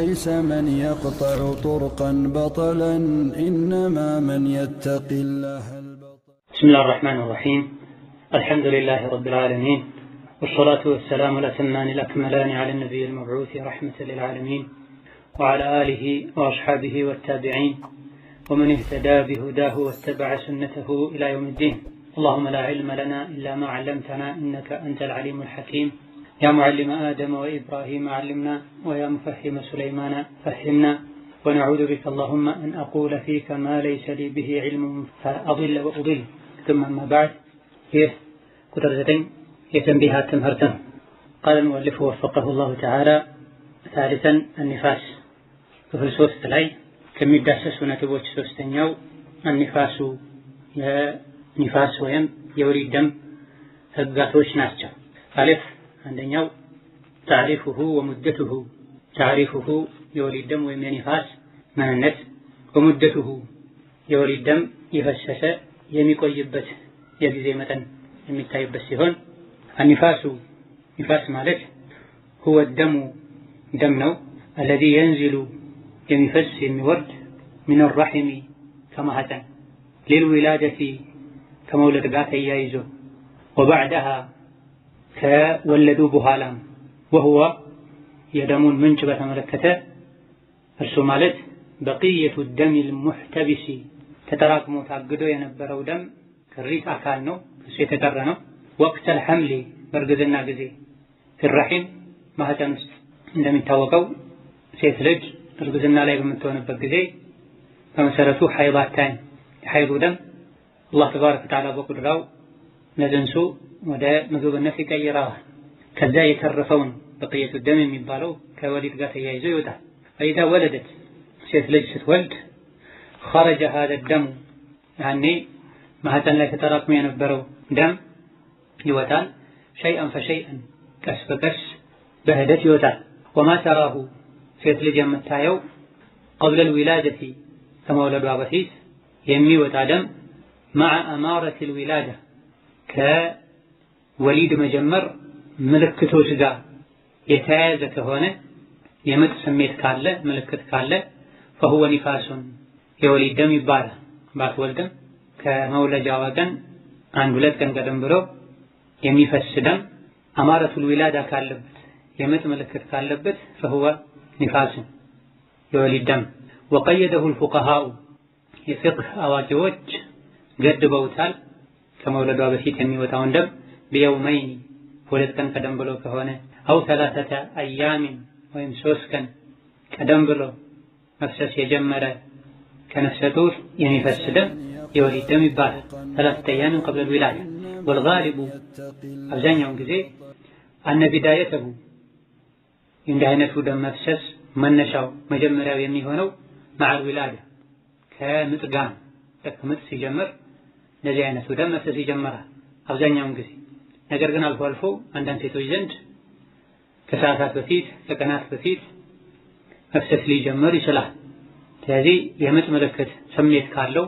ليس من يقطع طرقا بطلا إنما من يتقي الله البطل. بسم الله الرحمن الرحيم. الحمد لله رب العالمين، والصلاة والسلام الأتمان الأكملان على النبي المبعوث رحمة للعالمين وعلى آله وأصحابه والتابعين ومن اهتدى بهداه واتبع سنته إلى يوم الدين. اللهم لا علم لنا إلا ما علمتنا إنك أنت العليم الحكيم. يا معلم آدم وإبراهيم علمنا، ويا مفهم سليمان فهمنا، ونعوذ بك اللهم أن أقول فيك ما ليس لي به علم فأضل وأضل. ثم أما بعد، كتر زدين يتنبيهات تمهرتن. قال المؤلف وفقه الله تعالى: ثالثا النفاس. كفل سوست لاي كم يداسس نتبوش سوستنيو النفاس ويم يوري الدم هقاتوش ناسجا. ثالث عندنا تعريفه ومدته. تعريفه يولي الدم ويم نفاس مانت، ومدته يولي الدم يفسس يميقيبت يجزي متن يميتايبت سيهون. النفاس نفاس مالك هو الدم دمنو الذي ينزل يمفس يمورد من الرحم كما هتن للولادة كمولد قات يايزو، وبعدها كولدوا بهالام، وهو يدمون منجبة ملكته السمالت بقية الدم المحتبس تتراكم تعقدو ينبرو دم كالريس أكالنو سيتكرنو وقت الحمل برقزنا قزي في الرحم ما هتنس عندما يتوقعوا سيتلج برقزنا لا يبمتون بقزي فمسارته حيضات تاني حيض دم الله تبارك وتعالى بقول راو نزنسو ودا مذوب النفس كيراه كذا يترفون بقية الدم من بالو كولد قاتي يايزو يوتا. فإذا ولدت سيتلج ستولد خرج هذا الدم، يعني ما هتن لا تتراكم ينبرو دم يوتان شيئا فشيئا كس فكس بهدت يوتان. وما تراه سيتلج متايو قبل الولادة كما ولد بابتيس يمي وتادم مع أمارة الولادة كوليد مجمر ملكته سجا يتعازك هنا يمت سميت كالله ملكت كالله فهو نفاس يوليد دم يبارة بات والدم كمولى جاوغان عن ولد كان قدم برو يمي فسدم أمارة الولادة كاللبت يمت ملكت كاللبت فهو نفاس يوليد دم. وقيده الفقهاء يفقه أواجوج قد بوتال كمولد بابسيت يمي وتاون دم بيومين ولد كان قدم بلو كهونه أو 3 أيام ويمسوس كان قدم بلو نفسس يجمر كنفسطور يعني فسدم يولي دم يبال 3 أيام قبل الولادة. والغالب أبزان يوم كذي أن بدايته عند دم نفسس من نشاو مجمر يمي هونو مع الولادة كمتقام تكمت سيجمر نزي عينة دم نفسس يجمرها أبزان يوم كذي. ነገር ግን አልፎ አልፎ አንዳንድ ሴቶች ዘንድ ከሰዓታት በፊት ከቀናት በፊት መፍሰስ ሊጀምር ይችላል። ስለዚህ የምጥ ምልክት ስሜት ካለው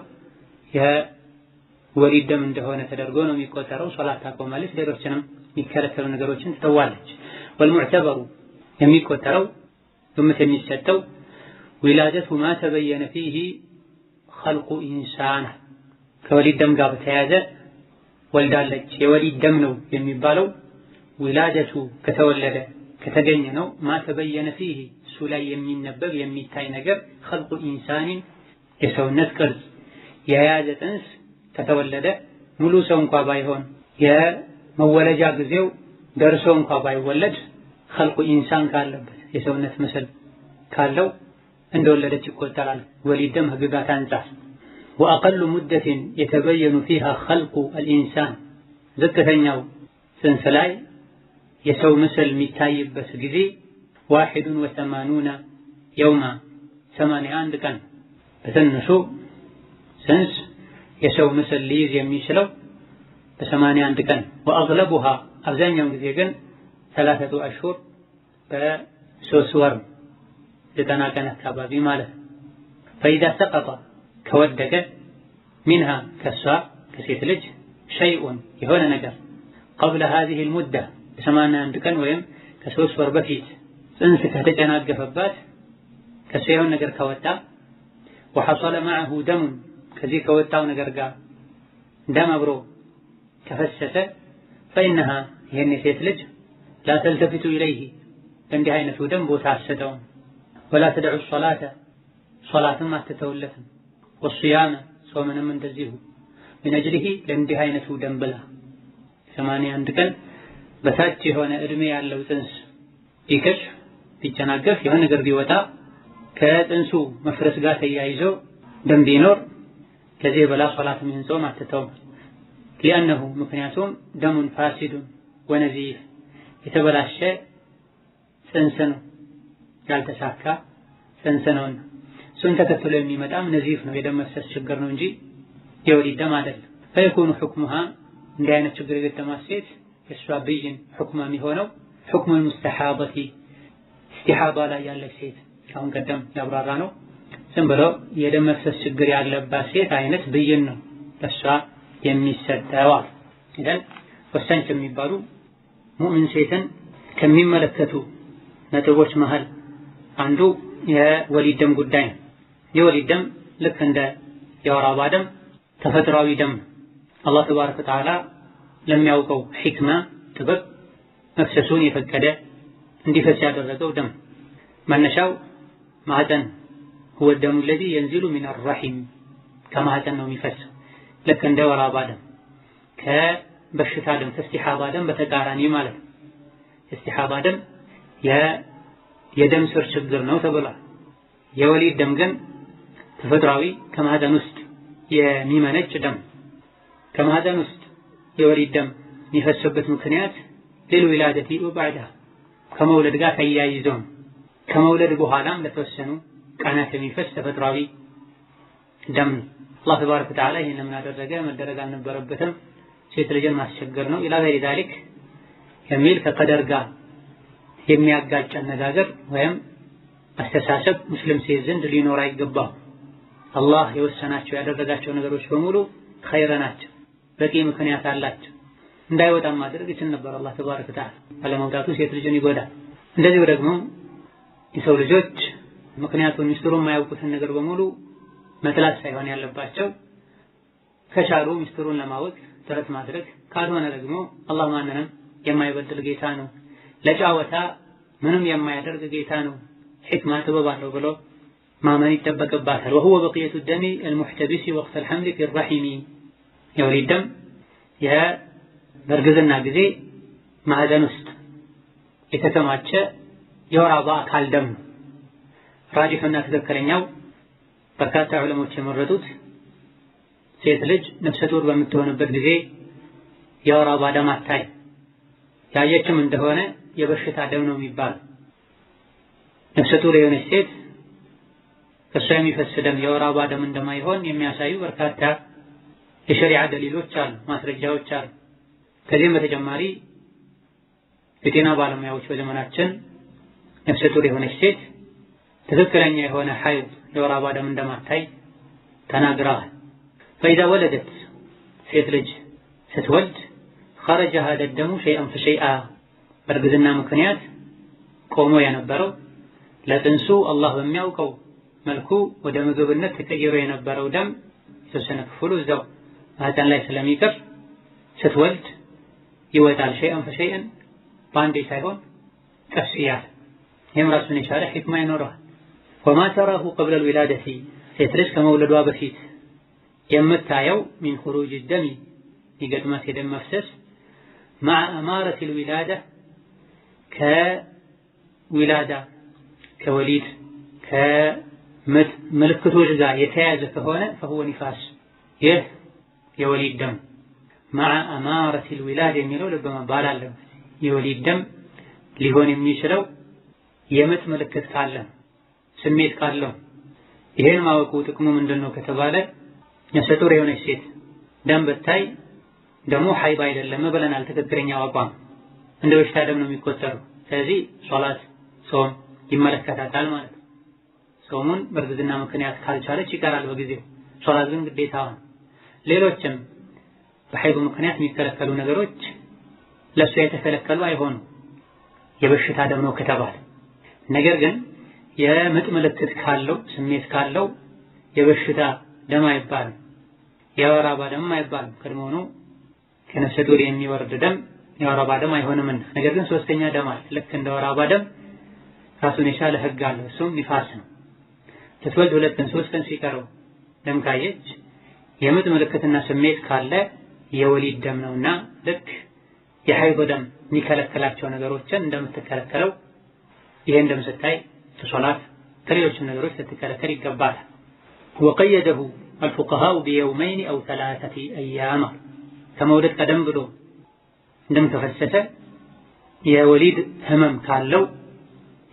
የወሊድ ደም እንደሆነ ተደርጎ ነው የሚቆጠረው። ሶላት ታቆማለች፣ ሌሎችንም የሚከለከሉ ነገሮችን ትተዋለች። والمعتبر የሚቆጠረው ግምት የሚሰጠው ولادة ما تبين فيه خلق إنسان ከወሊድ ደም ጋር በተያያዘ ወልዳለች የወሊድ ደም ነው የሚባለው ولادته ከተወለደ ከተገኘ ነው። ما تبين فيه እሱ ላይ የሚነበብ የሚታይ ነገር خلق إنسان የሰውነት ቅርጽ የያዘ ጥንስ ከተወለደ ሙሉ ሰው እንኳን ባይሆን የመወለጃ ጊዜው ደርሶ እንኳን ባይወለድ خلق إنسان ካለበት የሰውነት ምስል ካለው እንደወለደች ይቆጠራል። ወሊድ ደም ህግጋት አንፃር وأقل مدة يتبين فيها خلق الإنسان ذكرناو سنسلاي يسو مثل ميتايب بس جزي 81 يوما 81 كان بسنسو سنس يسو مثل ليز يميشلو 81 كان. وأغلبها أبزان يوم جزي كان 3 أشهر بسوسور لتناكن الكبابي ماله. فإذا سقط كودك منها كسا كسيتلج شيء يهون نجر قبل هذه المدة 81 كان ويم كسوس وربكيت انسك هتجناق فبات ከሱ የሆነ ነገር ከወጣ وحصل معه دم ከዚህ ከወጣው ነገር ጋር ደም አብሮ ከፈሰሰ فإنها ይሄን ሴት ልጅ لا تلتفت إليه እንዲህ አይነቱ ደም ቦታ አትሰጠውም ولا تدع الصلاة صلاتም አትተውለትም والصيام ጾምንም እንደዚሁ من أجله ለእንዲህ አይነቱ ደም ብላ 81 ቀን በታች የሆነ እድሜ ያለው ጽንስ ቢከሽፍ ቢጨናገፍ የሆነ ነገር ቢወጣ ከጽንሱ መፍረስ ጋር ተያይዞ ደም ቢኖር ከዚህ በላ ሶላት ምን ጾም አትተውም لأنه ምክንያቱም ደም ፋሲድ ወነዚፍ የተበላሸ ጽንስ ነው ያልተሳካ ጽንስ ነው እሱን ተከትሎ የሚመጣም ነዚፍ ነው የደም መፍሰስ ችግር ነው እንጂ የወሊድ ደም አይደለም فيكون حكمها እንዲህ አይነት ችግር የገጠማት ሴት የሷ ብይን ሁክማ የሚሆነው حكم المستحاضة استحاضة ላይ ያለች ሴት አሁን ቀደም ያብራራ ነው ዝም ብሎ የደም መፍሰስ ችግር ያለባት ሴት አይነት ብይን ነው ለሷ የሚሰጠው አይደል ወሳኝ ከሚባሉ ሙእሚን ሴትን ከሚመለከቱ ነጥቦች መሃል አንዱ የወሊድ ደም ጉዳይ ነው የወሊድ ደም ልክ እንደ የወር አበባ ደም ተፈጥሯዊ ደም አላህ ተባረከ ወተዓላ ለሚያውቀው ሕክማ ጥበብ መፍሰሱን የፈቀደ እንዲፈስ ያደረገው ደም መነሻው ማህፀን هو الدم الذي ينزل من الرحم ከማህፀን ነው የሚፈሰው ልክ እንደ ወር አበባ ደም ከበሽታ ደም ከእስቲሓባ ደም በተቃራኒ ማለት ነው እስቲሓባ ደም የደም ስር ችግር ነው ተብሏል የወሊድ ደም ግን ተፈጥሯዊ ከማህፀን ውስጥ የሚመነጭ ደም ከማህፀን ውስጥ የወሊድ ደም የሚፈስበት ምክንያት ለልውላደቲ ወባዕዳ ከመውለድ ጋር ተያይዞ ከመውለድ በኋላም ለተወሰኑ ቀናት የሚፈስ ተፈጥሯዊ ደም አላህ ተባረከ ወተዓላ ይሄን ለምን አደረገ መደረግ አልነበረበትም ሴት ልጅን ማስቸገር ነው ኢላ ገይሪ ዛሊክ የሚል ከቀደር ጋር የሚያጋጭ አነጋገር ወይም አስተሳሰብ ሙስሊም ሴት ዘንድ ሊኖር አይገባም አላህ የወሰናቸው ያደረጋቸው ነገሮች በሙሉ ኸይር ናቸው በቂ ምክንያት አላቸው እንዳይወጣም ማድረግ ይችል ነበር አላህ ተባረከ ወተዓላ አለመውጣቱ ሴት ልጅን ይጎዳል እንደዚህ ደግሞ የሰው ልጆች ምክንያቱም ሚስጥሩን የማያውቁትን ነገር በሙሉ መጥላት ሳይሆን ያለባቸው ከቻሉ ሚስጥሩን ለማወቅ ጥረት ማድረግ ካልሆነ ደግሞ አላህ ማንንም የማይበድል ጌታ ነው ለጫወታ ምንም የማያደርግ ጌታ ነው ሕክማ ጥበብ አለው ብሎ ማመን ይጠበቅባታል وهو بقية الدم المحتبس وقت الحمل في الرحم የወሊድ ደም የበርግዝና ጊዜ ማህፀን ውስጥ የተከማቸ የወር አበባ አካል ደም ነው ራጂሑና ትክክለኛው በርካታ ዑለሞች የመረጡት ሴት ልጅ ነፍሰ ጡር በምትሆንበት ጊዜ የወር አበባ ደም አታይ ያየችም እንደሆነ የበሽታ ደም ነው የሚባል ነፍሰ ጡር የሆነች ሴት ከሷ የሚፈስ ደም የወር አበባ ደም እንደማይሆን የሚያሳዩ በርካታ የሸሪዓ ደሊሎች አሉ ማስረጃዎች አሉ ከዚህም በተጨማሪ የጤና ባለሙያዎች በዘመናችን ነፍሰ ጡር የሆነች ሴት ትክክለኛ የሆነ ሐይድ የወር አበባ ደም እንደማታይ ተናግረዋል فإذا ولدت ሴት ልጅ ስትወልድ خرج هذا الدم شيئا فشيئا በርግዝና ምክንያት ቆሞ የነበረው ለጥንሱ አላህ በሚያውቀው መልኩ ወደ ምግብነት ተቀይሮ የነበረው ደም የተወሰነ ክፍሉ እዛው ማህፀን ላይ ስለሚቀር ስትወልድ ይወጣል شيئا فشيئا በአንዴ ሳይሆን ቀስ እያለ ይህም ራሱን የቻለ ሕክማ ይኖረዋል وما تراه قبل الولادة ሴት ልጅ ከመውለዷ በፊት የምታየው من خروج الدم ይገጥማት የደም መፍሰስ مع أمارة الولادة كولادة كوليد كمت ملكتوش ጋር የተያዘ ከሆነ فهو نفاس ይህ የወሊድ ደም مع أمارة الولادة የሚለው ለበማ ባላለ የወሊድ ደም ሊሆን የሚችለው የምጥ ምልክት ካለ ስሜት ካለው ይሄን ማወቁ ጥቅሙ ምንድነው ከተባለ ነፍሰ ጡር የሆነች ሴት ደም ብታይ ደሙ ሐይድ አይደለም ብለናል ትክክለኛው አቋም እንደ በሽታ ደም ነው የሚቆጠረው ስለዚህ ሶላት ጾም ይመለከታታል ማለት ነው ጾሙን በርግዝና ምክንያት ካልቻለች ይቀራል በጊዜው ሶላት ግን ግዴታ ነው ሌሎችም በሐይድ ምክንያት የሚከለከሉ ነገሮች ለሷ የተከለከሉ አይሆኑ የበሽታ ደም ነው ከተባለ ነገር ግን የምጥ ምልክት ካለው ስሜት ካለው የበሽታ ደም አይባልም፣ የወር አበባ ደም አይባልም። ቀድሞውኑ ከነፍሰ ጡር የሚወርድ ደም የወር አበባ ደም አይሆንምና። ነገር ግን ሶስተኛ ደም አለ። ልክ እንደ ወር አበባ ደም ራሱን የቻለ ህግ አለው። እሱም ኒፋስ ነው። ስትወልድ 2 ቀን 3 ቀን ሲቀረው ደም ካየች የምጥ ምልክትና ስሜት ካለ የወሊድ ደም ነውና ልክ የሐይድ ደም የሚከለከላቸው ነገሮችን እንደምትከለከለው ይሄን ደም ስታይ ሶላት ከሌሎችም ነገሮች ልትከለከል ይገባል። ወቀየደሁ الفقهاء بيومين أو 3 أيام ከመውለድ ቀደም ብሎ ደም ከፈሰሰ የወሊድ ህመም ካለው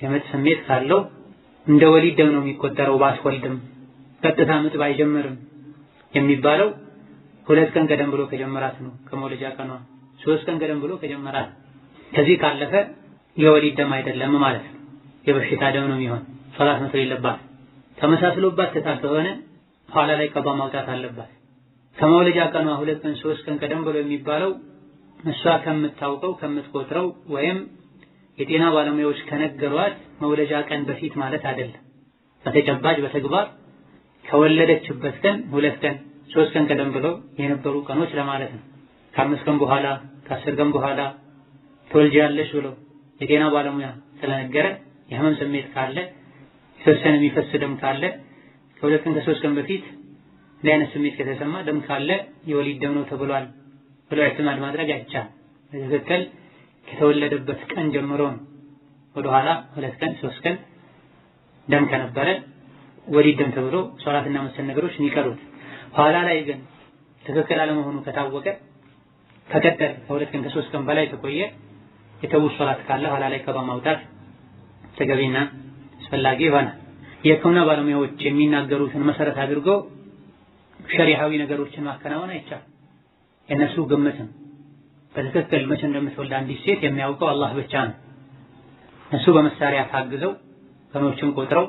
የምጥ ስሜት ካለው እንደ ወሊድ ደም ነው የሚቆጠረው። ባስወልድም ቀጥታ ምጥ ባይጀምርም የሚባለው 2 ቀን ቀደም ብሎ ከጀመራት ነው። ከመውለጃ ቀኗ 3 ቀን ቀደም ብሎ ከጀመራት። ከዚህ ካለፈ የወሊድ ደም አይደለም ማለት ነው፣ የበሽታ ደም ነው የሚሆን። ሶላት መተው የለባት። ተመሳስሎባት ተታ ከሆነ ኋላ ላይ ቀባ ማውጣት አለባት። ከመውለጃ ቀኗ 2 ቀን 3 ቀን ቀደም ብሎ የሚባለው እሷ ከምታውቀው ከምትቆጥረው ወይም የጤና ባለሙያዎች ከነገሯት መውለጃ ቀን በፊት ማለት አይደለም። በተጨባጭ በተግባር ከወለደችበት ቀን 2 ቀን 3 ቀን ቀደም ብሎ የነበሩ ቀኖች ለማለት ነው። ከ5 ቀን በኋላ ከ10 ቀን በኋላ ትወልጃለሽ ብሎ የጤና ባለሙያ ስለነገረ የህመም ስሜት ካለ የተወሰነ የሚፈስ ደም ካለ ከ2 ቀን ከ3 ቀን በፊት ለአይነት ስሜት ከተሰማ ደም ካለ የወሊድ ደም ነው ተብሏል ብሎ ኢህቲማል ማድረግ አይቻልም። በትክክል ከተወለደበት ቀን ጀምሮ ነው ወደኋላ 2 ቀን 3 ቀን ደም ከነበረ ወሊድ ደም ተብሎ ሶላትና መሰል ነገሮች የሚቀሩት። ኋላ ላይ ግን ትክክል አለመሆኑ ከታወቀ ከቀጠለ ከ2 ቀን ከ3 ቀን በላይ ከቆየ የተው ሶላት ካለ ኋላ ላይ ቀባ ማውጣት ተገቢና አስፈላጊ ይሆናል። የሕክምና ባለሙያዎች የሚናገሩትን መሰረት አድርጎ ሸሪዓዊ ነገሮችን ማከናወን አይቻልም። የነሱ ግምትም በትክክል መቼ እንደምትወልድ አንዲት ሴት የሚያውቀው አላህ ብቻ ነው። እነሱ በመሳሪያ ታግዘው ቀኖችን ቆጥረው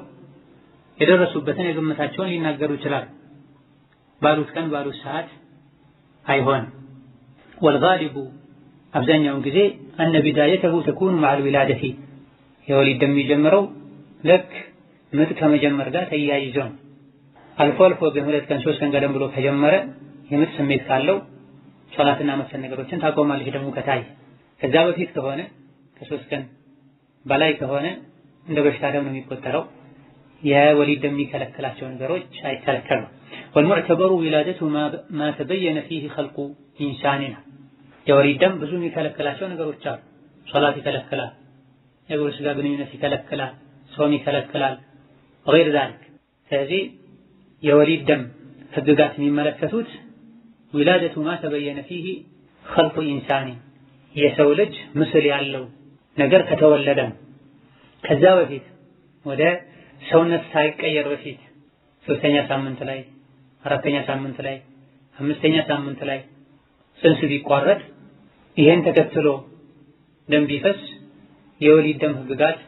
የደረሱበትን የግምታቸውን ሊናገሩ ይችላሉ። ባሉት ቀን ባሉት ሰዓት አይሆንም። ወልጋሊቡ አብዛኛውን ጊዜ አነ ቢዳየተሁ ተኩኑ መዐል ዊላደቲ የወሊድ ደም የሚጀምረው ልክ ምጥ ከመጀመር ጋር ተያይዞ ነው። አልፎ አልፎ ግን 2 ቀን 3 ቀን ቀደም ብሎ ከጀመረ የምጥ ስሜት ካለው ሶላትና መሰል ነገሮችን ታቆማለች ደሙ ከታየ። ከዛ በፊት ከሆነ ከ3 ቀን በላይ ከሆነ እንደ በሽታ ደም ነው የሚቆጠረው። የወሊድ ደም የሚከለክላቸው ነገሮች አይከለከሉም። والمعتبر ولادته ما تبين فيه خلق إنساننا የወሊድ ደም ብዙ የሚከለክላቸው ነገሮች አሉ። ሶላት ይከለክላል፣ የግብረ ሥጋ ግንኙነት ይከለክላል፣ ጾም ይከለክላል ወغير ذلك። ስለዚህ የወሊድ ደም ህግጋት የሚመለከቱት ولادة ما تبين فيه خلق إنسان የሰው ልጅ ምስል ያለው ነገር ከተወለደ ከዛ በፊት ወደ ሰውነት ሳይቀየር በፊት 3ኛ ሳምንት ላይ 4ኛ ሳምንት ላይ 5ኛ ሳምንት ላይ ጽንስ ቢቋረጥ ይሄን ተከትሎ ደም ቢፈስ የወሊድ ደም ህግጋት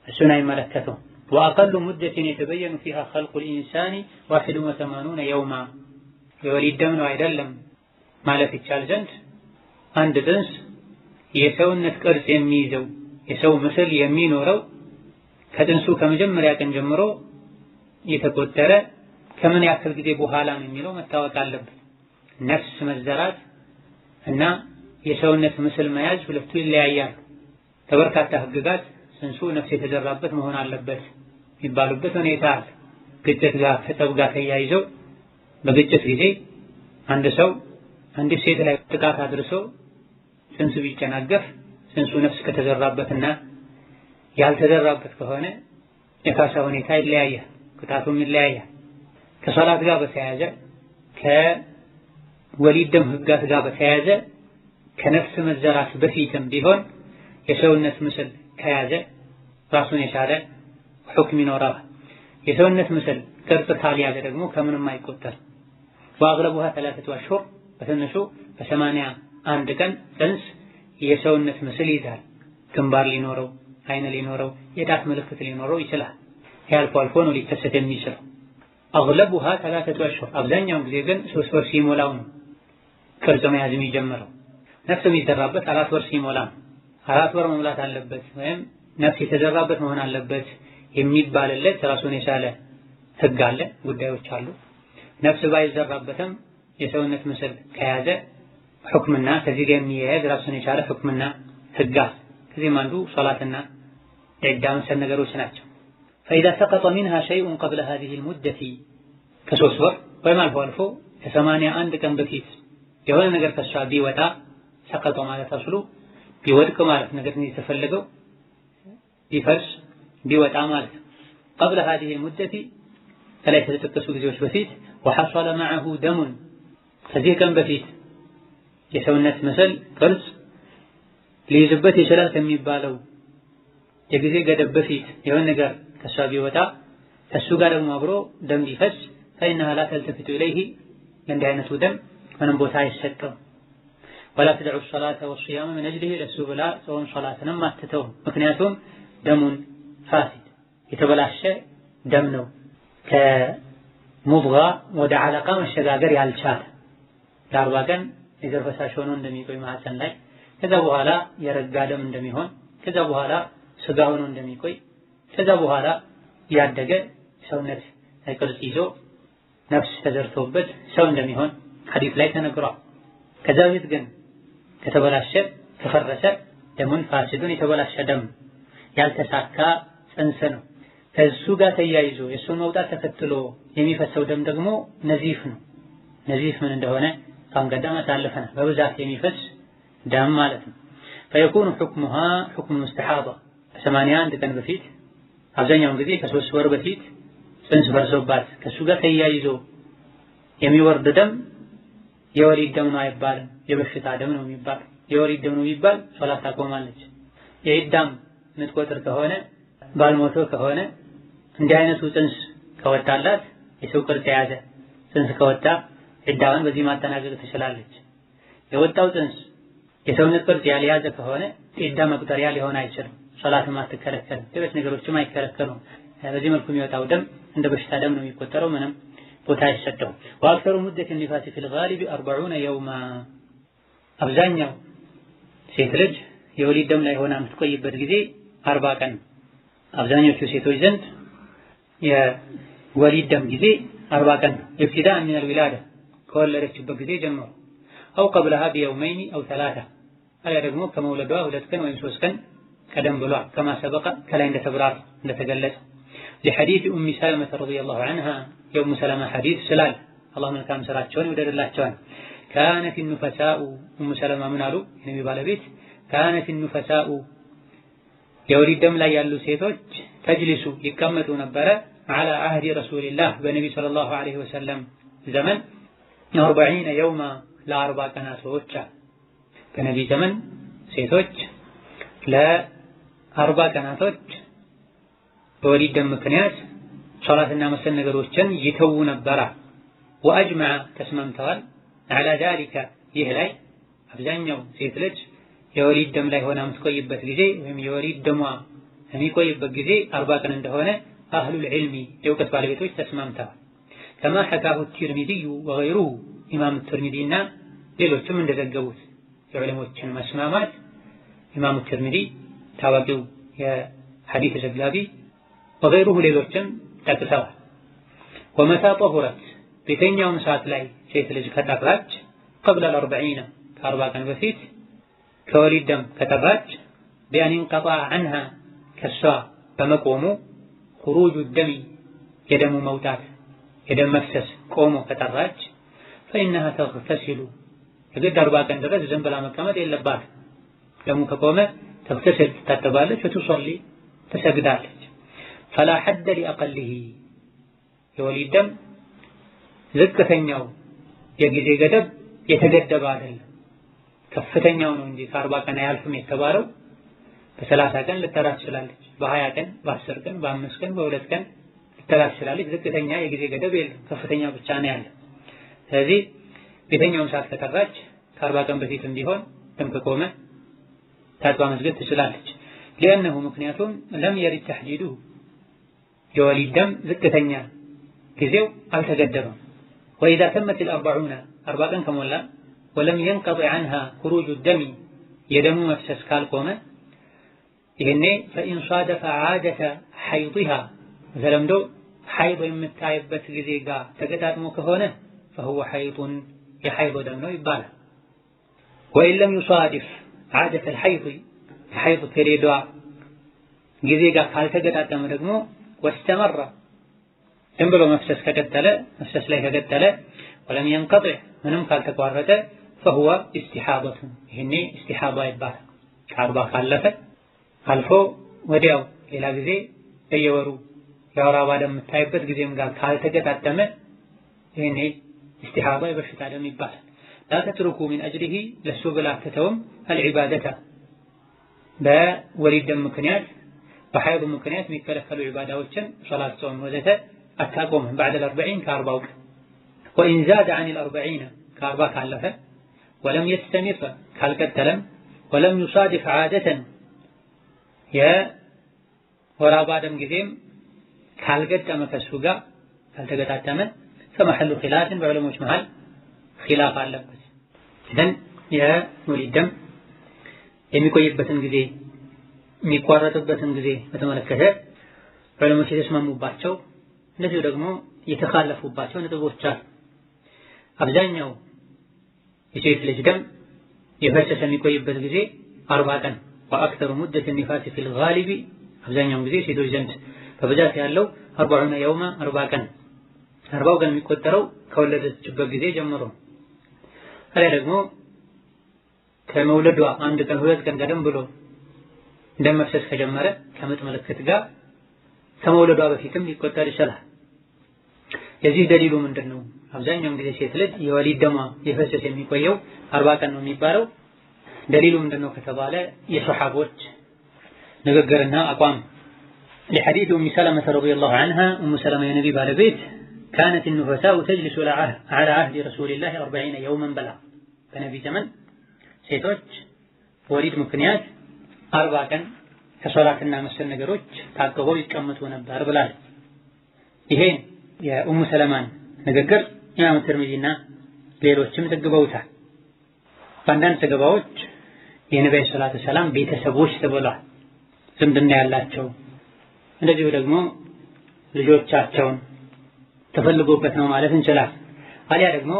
እሱን አይመለከተውም። وأقل مدة يتبين فيها خلق الإنسان 81 يوما የወሊድ ደም ነው አይደለም ማለት ይቻል ዘንድ አንድ ጽንስ የሰውነት ቅርጽ የሚይዘው የሰው ምስል የሚኖረው ከጽንሱ ከመጀመሪያ ቀን ጀምሮ የተቆጠረ ከምን ያክል ጊዜ በኋላ ነው የሚለው መታወቅ አለበት። ነፍስ መዘራት እና የሰውነት ምስል መያዝ ሁለቱ ይለያያሉ። ተበርካታ ህግጋት ጽንሱ ነፍስ የተዘራበት መሆን አለበት የሚባሉበት ሁኔታ አለ። ግጭት ጋር ከጠብ ጋር ተያይዘው በግጭት ጊዜ አንድ ሰው አንዲት ሴት ላይ ጥቃት አድርሶ ጽንሱ ቢጨናገፍ ጽንሱ ነፍስ ከተዘራበትና ያልተዘራበት ከሆነ የካሳ ሁኔታ ይለያያል፣ ቅጣቱም ይለያያል። ከሶላት ጋር በተያያዘ ከወሊድ ደም ህግጋት ጋር በተያያዘ ከነፍስ መዘራት በፊትም ቢሆን የሰውነት ምስል ከያዘ ራሱን የቻለ ሁክም ይኖራል። የሰውነት ምስል ቅርጽ ካልያዘ ደግሞ ከምንም አይቆጠር። ወአግለቡሃ 3 አሽሁር በትንሹ በ81 ቀን ጽንስ የሰውነት ምስል ይዛል። ግንባር ሊኖረው፣ አይን ሊኖረው፣ የጣት ምልክት ሊኖረው ይችላል። ያልፎ አልፎ ነው ሊከሰት የሚችለው። አግለቡሃ 3 አሽሁር አብዛኛውን ጊዜ ግን 3 ወር ሲሞላው ነው ቅርጽ መያዝ የሚጀምረው። ነፍስ የሚዘራበት 4 ወር ሲሞላ ነው። 4 ወር መሙላት አለበት ወይም ነፍስ የተዘራበት መሆን አለበት የሚባልለት ራሱን የቻለ ህግ አለ፣ ጉዳዮች አሉ። ነፍስ ባይዘራበትም የሰውነት ምስል ከያዘ ሁክምና ከዚህ ጋር የሚያያዝ ራሱን የቻለ ሁክምና ህግ አለ። ከዚህም አንዱ ሶላትና ዒዳ መሰል ነገሮች ናቸው። فإذا سقط منها شيء قبل هذه المدة ከሶስት ወር ወይም አልፎ አልፎ ከ81 ቀን በፊት የሆነ ነገር ከሷ ቢወጣ ሰቀጦ ማለት አስሉ ቢወድቅ ማለት ነገር ነው የተፈለገው ቢፈርስ ቢወጣ ማለት قبل هذه المدة ከላይ የተጠቀሱ ጊዜዎች በፊት وحصل معه دم ከዚህ ቀን በፊት የሰውነት ምስል ቅርጽ ሊይዝበት ይችላል ከሚባለው የጊዜ ገደብ በፊት የሆነ ነገር ከሷ ቢወጣ ከሱ ጋር ደግሞ አብሮ ደም ቢፈስ فإنها لا تلتفت إليه عند አይነቱ ደም ምንም ቦታ አይሰጠው ولا تدع الصلاة والصيام من أجله ለሱብላ ጾም ሶላትንም አትተው ምክንያቱም ደሙን ፋሲድ የተበላሸ ደም ነው ከሙድጋ ወደ አለቃ መሸጋገር ያልቻለ ለ40 ቀን የዘር ፈሳሽ ሆኖ እንደሚቆይ ማህፀን ላይ ከዛ በኋላ የረጋ ደም እንደሚሆን ከዛ በኋላ ስጋ ሆኖ እንደሚቆይ ከዛ በኋላ ያደገ ሰውነት ቅርጽ ይዞ ነፍስ ተዘርቶበት ሰው እንደሚሆን ሐዲስ ላይ ተነግሯል። ከዛ በፊት ግን ከተበላሸ ከፈረሰ ደሙን ፋሲዱን የተበላሸ ደም ያልተሳካ ጽንስ ነው። ከሱ ጋር ተያይዞ የሱን መውጣት ተከትሎ የሚፈሰው ደም ደግሞ ነዚፍ ነው። ነዚፍ ምን እንደሆነ ካንገዳም አሳልፈናል። በብዛት የሚፈስ ደም ማለት ነው። فيكون حكمها حكم مستحاضة 81 ቀን በፊት አብዛኛውን ጊዜ ከ3 ወር በፊት ጽንስ ፈርሶባት ከሱ ጋር ተያይዞ የሚወርድ ደም የወሊድ ደም ነው አይባልም፣ የበሽታ ደም ነው የሚባል። የወሊድ ደም ነው የሚባል ሶላት ታቆማለች። የዒዳም ምትቆጥር ከሆነ ባልሞቶ ከሆነ እንዲህ አይነቱ ጽንስ ከወጣላት የሰው ቅርጽ የያዘ ጽንስ ከወጣ ዒዳዋን በዚህ ማጠናቀቅ ትችላለች። የወጣው ጽንስ የሰውነት ቅርጽ ያልያዘ ከሆነ ዒዳ መቁጠሪያ ሊሆን አይችልም። ሶላትም አትከለከልም፣ ሌሎች ነገሮችም አይከለከሉም። በዚህ መልኩ የሚወጣው ደም እንደ በሽታ ደም ነው የሚቆጠረው፣ ምንም ቦታ አይሰጠውም። ወአክثر مدة النفاس في الغالب 40 يوما አብዛኛው ሴት ልጅ የወሊድ ደም ላይ ሆና የምትቆይበት ጊዜ 40 ቀን። አብዛኞቹ ሴቶች ዘንድ የወሊድ ደም ጊዜ 40 ቀን ነው። ابتداء من الولادة ከወለደችበት ጊዜ ጀምሮ أو قبلها بيومين أو 3 አሊያ ደግሞ ከመውለዷ 2 ቀን ወይም 3 ቀን ቀደም ብሏል። كما سبق ከላይ እንደተገለጸ لحديث أم سلمة رضي الله عنها يوم سلمة حديث سلال الله من كام سراتشون ودر الله تشون كانت النفساء أم سلمة من قالوا النبي بالبيت كانت النفساء የወሊድ ደም ላይ ያሉ ሴቶች ተጅሊሱ ይቀመጡ ነበረ على عهد رسول الله በነብዩ ሰለላሁ ዐለይሂ ወሰለም ዘመን 40 يوما ለ40 ቀናቶች በነብዩ ዘመን ሴቶች ለ40 ቀናቶች በወሊድ ደም ምክንያት ሶላትና መሰል ነገሮችን ይተው ነበር። ወአጅመዐ ተስማምተዋል على ذلك ይህ ላይ አብዛኛው ሴት ልጅ የወሊድ ደም ላይ ሆና የምትቆይበት ጊዜ ወይም የወሊድ ደሟ የሚቆይበት ጊዜ 40 ቀን እንደሆነ አህሉል ዒልሚ የእውቀት ባለቤቶች ተስማምተዋል። كما حكاه الترمذي وغيره ኢማም ትርሚዚና ሌሎችም እንደዘገቡት የዑለሞችን መስማማት ኢማም ትርሚዚ ታዋቂው የሐዲስ ዘጋቢ وغيره ሌሎችም ጠቅሰዋል። ومتى طهرت በየትኛውም ሰዓት ላይ ሴት ልጅ ከጠራች قبل 40 ከ40 ቀን በፊት ከወሊድ ደም ከጠራች بأن انقطع عنها ከሷ በመቆሙ خروج الدم የደሙ መውጣት የደም መፍሰስ ቆሞ ከጠራች فإنها تغتسل የግድ 40 ቀን ድረስ ዝም ብላ መቀመጥ የለባትም። ደሙ ከቆመ ተغتسل ትታጠባለች وتصلي ትሰግዳለች። فلا حد لأقله የወሊድ ደም ዝቅተኛው የጊዜ ገደብ የተገደበ አይደለም፣ ከፍተኛው ነው እንጂ ከ40 ቀን አያልፍም የተባለው። በ30 ቀን ልትጠራ ትችላለች፣ በ20 ቀን፣ በ10 ቀን፣ በ5 ቀን፣ በ2 ቀን ልትጠራ ትችላለች። ዝቅተኛ የጊዜ ገደብ የለም፣ ከፍተኛ ብቻ ነው ያለው። ስለዚህ ቤተኛውን ሰዓት ከጠራች ከ40 ቀን በፊትም ቢሆን ደም ከቆመ ታጥባ መስገድ ትችላለች። لأنه ምክንያቱም ለም يرد تحديده የወሊድ ደም ዝቅተኛ ጊዜው አልተገደበም። وإذا تمت 40 ቀን ከሞላ ولم ينقطع عنها خروج الدم የደሙ መፍሰስ ካልቆመ ይሄኔ فإن صادف عادة حيضها በተለምዶ ሐይድ የምታይበት ጊዜ ጋር ተገጣጥሞ ከሆነ فهو حيض የሐይድ ደም ነው ይባላል። وإن لم يصادف عادة الحيض የሐይድ ፔሪዮዷ ጊዜ ጋር ካልተገጣጠመ ደግሞ واستمر ዝም ብሎ መፍሰስ ከቀጠለ መፍሰስ ላይ ከቀጠለ ولم ينقطع ምንም ካልተቋረጠ فهو استحاضة ይሄኔ استحاضة ይባላል። ከአርባ ካለፈ አልፎ ወዲያው ሌላ ጊዜ በየወሩ የወር አበባ ደም የምታይበት ጊዜም ጋር ካልተገጣጠመ ይሄኔ استحاضة የበሽታ ደም ይባላል። لا تتركوا من أجله ለሱ ብላ አትተውም العبادة በወሊድ ደም ምክንያት በሐይድ ምክንያት የሚከለከሉ ዒባዳዎችን ሶላት፣ ጾም ወዘተ አታቆምም። بعد ال40 ከ40 ቀን وإن زاد عن ال40 ከ40 ካለፈ ولم يستمر ካልቀጠለም ولم يصادف عادة የወር አበባ ደም ጊዜም ካልገጠመ ከሱ ጋር ካልተገጣጠመ فمحل خلاف በዑለሞች መሃል ኺላፍ አለበት። ግን የወሊድ ደም የሚቆይበትን ጊዜ የሚቋረጥበትን ጊዜ በተመለከተ ዑለሞች የተስማሙባቸው እነዚሁ ደግሞ የተኻለፉባቸው ነጥቦች አሉ። አብዛኛው የሴት ልጅ ደም የፈሰሰ የሚቆይበት ጊዜ 40 ቀን وأكثر مدة النفاس في الغالب አብዛኛው ጊዜ ሴቶች ዘንድ በብዛት ያለው 40 يوما 40 ቀን 40 ቀን የሚቆጠረው ከወለደችበት ጊዜ ጀምሮ ታዲያ ደግሞ ከመውለዷ አንድ ቀን 2 ቀን ቀደም ብሎ ደም መፍሰስ ከጀመረ ከምጥ ምልክት ጋር ከመውለዷ በፊትም ሊቆጠር ይችላል። የዚህ ደሊሉ ምንድነው? አብዛኛው ጊዜ ሴት ልጅ የወሊድ ደሟ የፈሰሰ የሚቆየው 40 ቀን ነው የሚባለው። ደሊሉ ምንድነው ከተባለ የሱሐቦች ንግግርና አቋም لحديث أم سلمة رضي الله عنها أم سلمة يا نبي بالبيت كانت النفساء تجلس على عهد رسول الله 40 يوما بلا በነብይ ዘመን ሴቶች ወሊድ ምክንያት 40 ቀን ከሶላትና መሰል ነገሮች ታቅበው ይቀመጡ ነበር ብላል። ይሄ የኡሙ ሰለማን ንግግር ኢማም ትርሚዚና ሌሎችም ዘግበውታል። በአንዳንድ ዘገባዎች የነብዩ ሰለላሁ ዐለይሂ ወሰለም ቤተሰቦች ተብለዋል። ዝምድና ያላቸው እንደዚሁ ደግሞ ልጆቻቸውን ተፈልጎበት ነው ማለት እንችላለን። አሊያ ደግሞ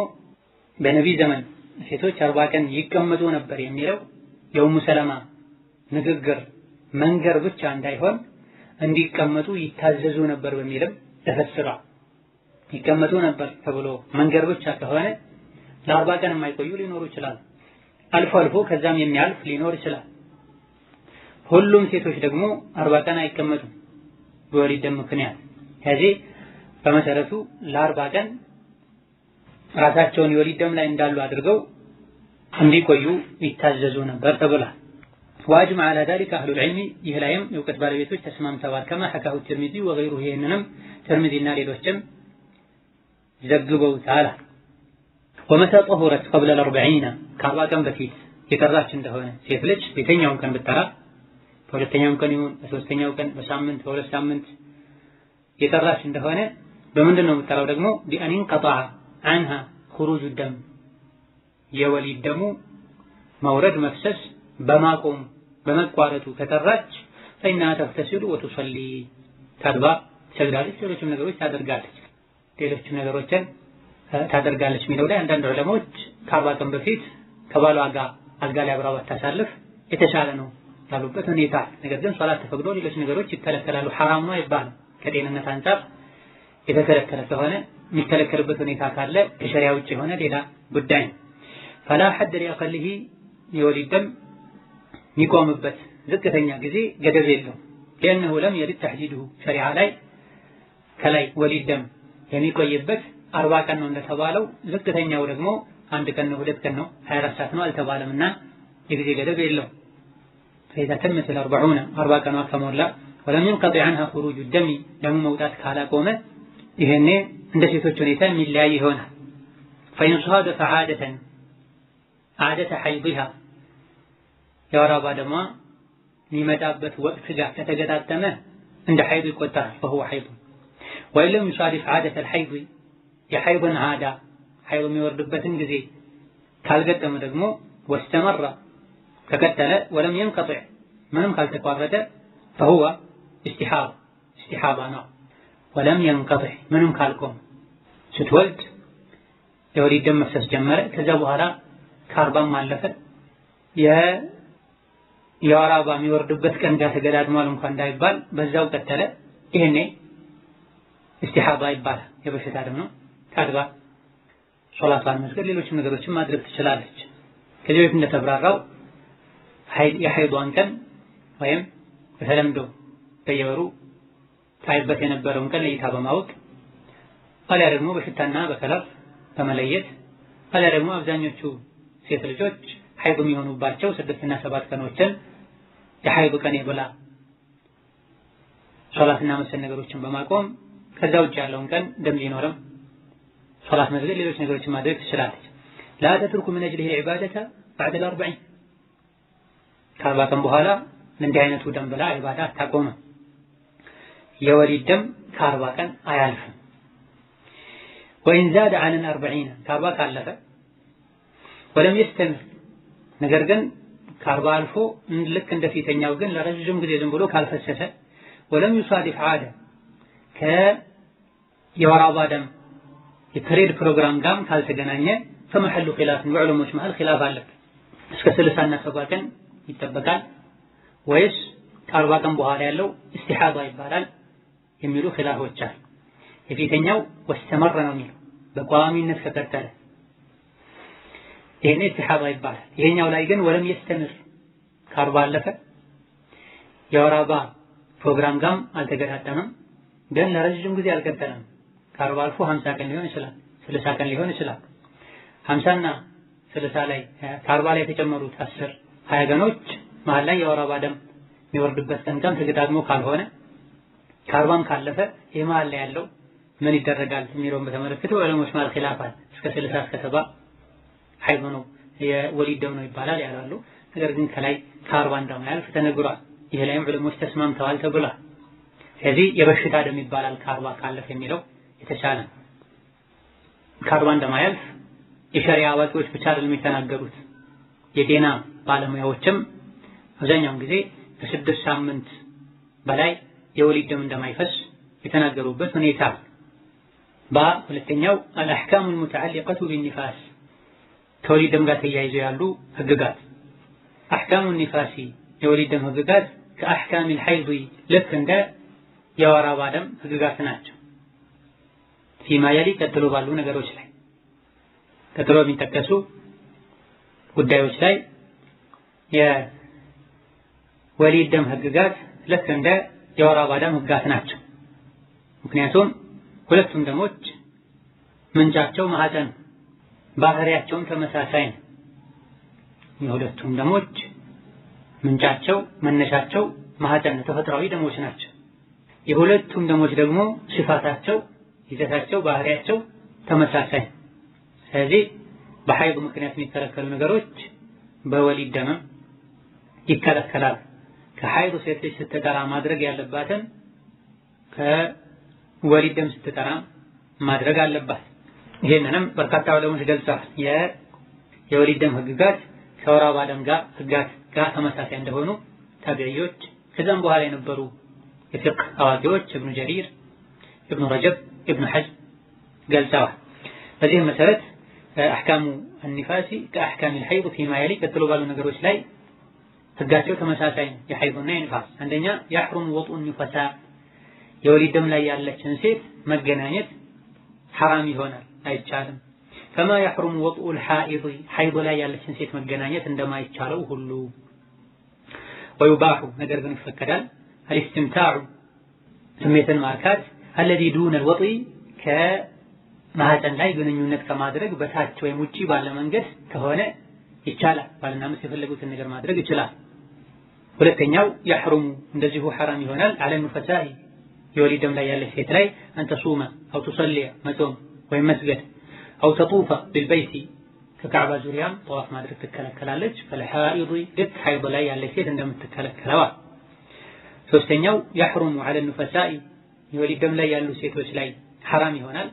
በነብይ ዘመን ሴቶች 40 ቀን ይቀመጡ ነበር የሚለው የኡሙ ሰለማ ንግግር መንገር ብቻ እንዳይሆን እንዲቀመጡ ይታዘዙ ነበር በሚልም ተፈስሯል። ይቀመጡ ነበር ተብሎ መንገር ብቻ ከሆነ ለ40 ቀን የማይቆዩ ሊኖሩ ይችላል። አልፎ አልፎ ከዛም የሚያልፍ ሊኖር ይችላል። ሁሉም ሴቶች ደግሞ 40 ቀን አይቀመጡም በወሊድ ደም ምክንያት። ከዚህ በመሰረቱ ለ40 ቀን ራሳቸውን የወሊድ ደም ላይ እንዳሉ አድርገው እንዲቆዩ ይታዘዙ ነበር ተብሏል። واجمع على ذلك اهل العلم ይህላይም የእውቀት ባለቤቶች ተስማምተዋል። كما حكاه الترمذي وغيره ይህንንም ተርሚዚና ሌሎችም ዘግበውታል። ومتى طهرت قبل ال40 ከ40 ቀን በፊት የጠራች እንደሆነ ሴት ልጅ የትኛውን ቀን ብትጠራ በሁለተኛው ቀን ይሁን በሶስተኛው ቀን በሳምንት በሁለት ሳምንት የጠራች እንደሆነ በምንድን ነው የምትጠራው? ደግሞ بأن انقطع عنها خروج الدم የወሊድ ደሙ መውረድ መፍሰስ በማቆም በመቋረጡ ከተራች فإنها تغتسل وتصلي ታጥባ ትሰግዳለች፣ ሌሎችም ነገሮች ታደርጋለች የሚለው ላይ አንዳንድ ዑለሞች ከ40 ቀን በፊት ከባሏ ጋር አልጋ ላይ አብራ ባታሳልፍ የተሻለ ነው ያሉበት ሁኔታ። ነገር ግን ሶላት ተፈቅዶ ሌሎች ነገሮች ይከለከላሉ። ሐራም ነው አይባልም። ከጤንነት አንፃር የተከለከለ ከሆነ የሚከለከልበት ሁኔታ ካለ ከሸሪዓ ውጭ የሆነ ሌላ ጉዳይ ነው። فلا حد لأقله የወሊድ ደም የሚቆምበት ዝቅተኛ ጊዜ ገደብ የለውም። لأنه لم يرد تحديده ሸሪዓ ላይ ከላይ ወሊድ ደም የሚቆይበት 40 ቀን ነው እንደተባለው ዝቅተኛው ደግሞ 1 ቀን ነው 2 ቀን ነው 24 ሰዓት ነው አልተባለምና የጊዜ ገደብ የለውም። فإذا تمت ال40 ቀኗ ከሞላ ولم ينقطع عنها خروج الدم ደሙ መውጣት ካላቆመ ይሄኔ እንደ ሴቶች ሁኔታ የሚለያይ ይሆናል። فإن صادف عادة حيضها የወር አበባ ደሟ የሚመጣበት ወቅት ጋር ከተገጣጠመ እንደ ሐይድ ይቆጠራል። فهو حيض وإن لم يصادف عادة الحيض የሐይድን ዓዳ ሐይድ የሚወርድበትን ጊዜ ካልገጠመ ደግሞ واستمر ከቀጠለ ولم ينقطع ምንም ካልተቋረጠ فهو استحاضة ኢስቲሓባ ነው። ወለም የንቀጥዕ ምንም ካልቆም ስትወልድ የወሊድ ደም መፍሰስ ጀመረ። ከዛ በኋላ ከ40 አለፈ የወር አበባ የሚወርድበት ቀን ጋር ተገዳድሟል እንኳን እንዳይባል በዛው ቀጠለ። ይሄኔ ኢስቲሓባ ይባላል። የበሽታ ደም ነው። ታጥባ ሶላቷን መስገድ፣ ሌሎችም ነገሮችን ማድረግ ትችላለች። ከዚህ በፊት እንደተብራራው የሐይዷን ቀን ወይም በተለምዶ በየወሩ ታይበት የነበረውን ቀን ለይታ በማወቅ አሊያ ደግሞ በሽታና በከለር በመለየት አሊያ ደግሞ አብዛኞቹ ሴት ልጆች ሐይድ የሚሆኑባቸው 6 እና 7 ቀኖችን የሐይድ ቀን ብላ ሶላትና መሰል ነገሮችን በማቆም ከዛ ውጭ ያለውን ቀን ደም ሊኖርም ሶላት መስገድ፣ ሌሎች ነገሮችን ማድረግ ትችላለች። ላ ተትርኩ ምን አጅሊሂ العبادة بعد ال40 ከ40 ቀን በኋላ እንዲህ አይነቱ ደም ብላ ዒባዳ አታቆምም። የወሊድ ደም ከ40 ቀን አያልፍም። ወኢን ዛደ عن 40 ከ40 ካለፈ ወለም يستمر ነገር ግን ከ40 አልፎ ልክ እንደፊተኛው ግን ለረጅም ጊዜ ዝም ብሎ ካልፈሰሰ ወለም يصادف عادة ከየወር አበባ ደም የፔሪድ ፕሮግራም ጋር ካልተገናኘ فمحل خلاف በዑለሞች መሃል ኺላፍ አለ። እስከ 30 እና 70 ቀን ይጠበቃል ወይስ ከ40 ቀን በኋላ ያለው ኢስቲሓባ ይባላል የሚሉ ኺላፎች አሉ። የፊተኛው ወስተመረ ነው የሚለው በቋሚነት ከቀጠለ ይሄኔ ኢስቲሓባ ይባላል። ይሄኛው ላይ ግን ወለም يستمر ከ40 አለፈ የወር አበባ ፕሮግራም ጋር አልተገጣጠመም ግን ለረጅም ጊዜ አልቀጠለም። ከ40 አልፎ 50 ቀን ሊሆን ይችላል፣ 60 ቀን ሊሆን ይችላል። 50 እና 60 ላይ ከ40 ላይ የተጨመሩት 10 20 ቀኖች መሃል ላይ የወር አበባ ደም የሚወርድበት ቀን ተገጣጥሞ ካልሆነ ከ40ም ካለፈ ይሄ መሃል ላይ ያለው ምን ይደረጋል የሚለውን በተመለከተ ዑለሞች መሃል ኺላፍ አለ። እስከ 60 እስከ 70 ሐይድ ነው የወሊድ ደም ነው ይባላል ያላሉ። ነገር ግን ከላይ ከ40 እንደማያልፍ ተነግሯል። ይሄ ላይም ዑለሞች ተስማምተዋል ተብሏል። ስለዚህ የበሽታ ደም ይባላል ከ40 ካለፈ የሚለው የተሻለ ነው። ከ40 እንደማያልፍ የሸሪዓ አዋቂዎች ብቻ አይደለም የተናገሩት። የጤና ባለሙያዎችም አብዛኛውን ጊዜ ከ6 ሳምንት በላይ የወሊድ ደም እንደማይፈስ የተናገሩበት ሁኔታ። ሁለተኛው الأحكام المتعلقة بالنفاس ከወሊድ ደም ጋር ተያይዘው ያሉ ህግጋት أحكام النفاس የወሊድ ደም ህግጋት ከأحكام الحيض ልክ እንደ የወር አበባ ደም ህግጋት ናቸው። فيما يلي ቀጥሎ ባሉ ነገሮች ላይ ቀጥሎ የሚጠቀሱ ጉዳዮች ላይ የወሊድ ደም ህግጋት ልክ እንደ የወር አበባ ደም ህግጋት ናቸው። ምክንያቱም ሁለቱም ደሞች ምንጫቸው ማህፀን ባህሪያቸውም ተመሳሳይ ነው። የሁለቱም ደሞች ምንጫቸው መነሻቸው ማህፀን ተፈጥሯዊ ደሞች ናቸው። የሁለቱም ደሞች ደግሞ ሲፋታቸው ይዘታቸው ባህሪያቸው ተመሳሳይ። ስለዚህ በሐይድ ምክንያት የሚከለከሉ ነገሮች በወሊድ ደም ይከለከላል። ከሐይድ ሴት ልጅ ስትጠራ ማድረግ ያለባትን ከወሊድ ደም ስትጠራ ማድረግ አለባት። ይሄንንም በርካታ ዑለሞች ገልጸዋል። የወሊድ ደም ህግጋት ከወር አበባ ደም ህግጋት ጋር ተመሳሳይ እንደሆኑ ታቢዒዎች ከዛም በኋላ የነበሩ የፊቅህ አዋቂዎች ኢብኑ ጀሪር፣ ኢብኑ ረጀብ፣ ኢብኑ ሐጅም ገልጸዋል። በዚህ መሰረት አህካሙ النفاس كأحكام الحيض فيما يلي ቀጥሎ ባሉ ነገሮች ላይ ህጋቸው ተመሳሳይ ነው። የሐይድና የኒፋስ አንደኛ يحرم وطء النفساء የወሊድ ደም ላይ ያለችን ሴት መገናኘት ሐራም ይሆናል፣ አይቻልም። كما يحرم وطء الحائض ሐይድ ላይ ያለችን ሴት መገናኘት እንደማይቻለው ሁሉ ويباح ነገር ግን ይፈቀዳል الاستمتاع ስሜትን ማርካት الذي دون الوطء ከማህፀን ላይ ግንኙነት ከማድረግ በታች ወይም ውጪ ባለ መንገድ ከሆነ ይቻላል። ባልና ሚስት የፈለጉትን ነገር ማድረግ ይችላል። ሁለተኛው يحرم እንደዚሁ ሐራም ይሆናል على النفساء የወሊድ ደም ላይ ያለች ሴት ላይ أن تصوم أو تصلي መጾም ወይም መስገድ أو تطوف بالبيت ከካዕባ ዙሪያም ጠዋፍ ማድረግ ትከለከላለች። فالحائض ልክ ሐይድ ላይ ያለች ሴት እንደምትከለከለው። ሶስተኛው يحرم على النفساء የወሊድ ደም ላይ ያሉ ሴቶች ላይ ሐራም ይሆናል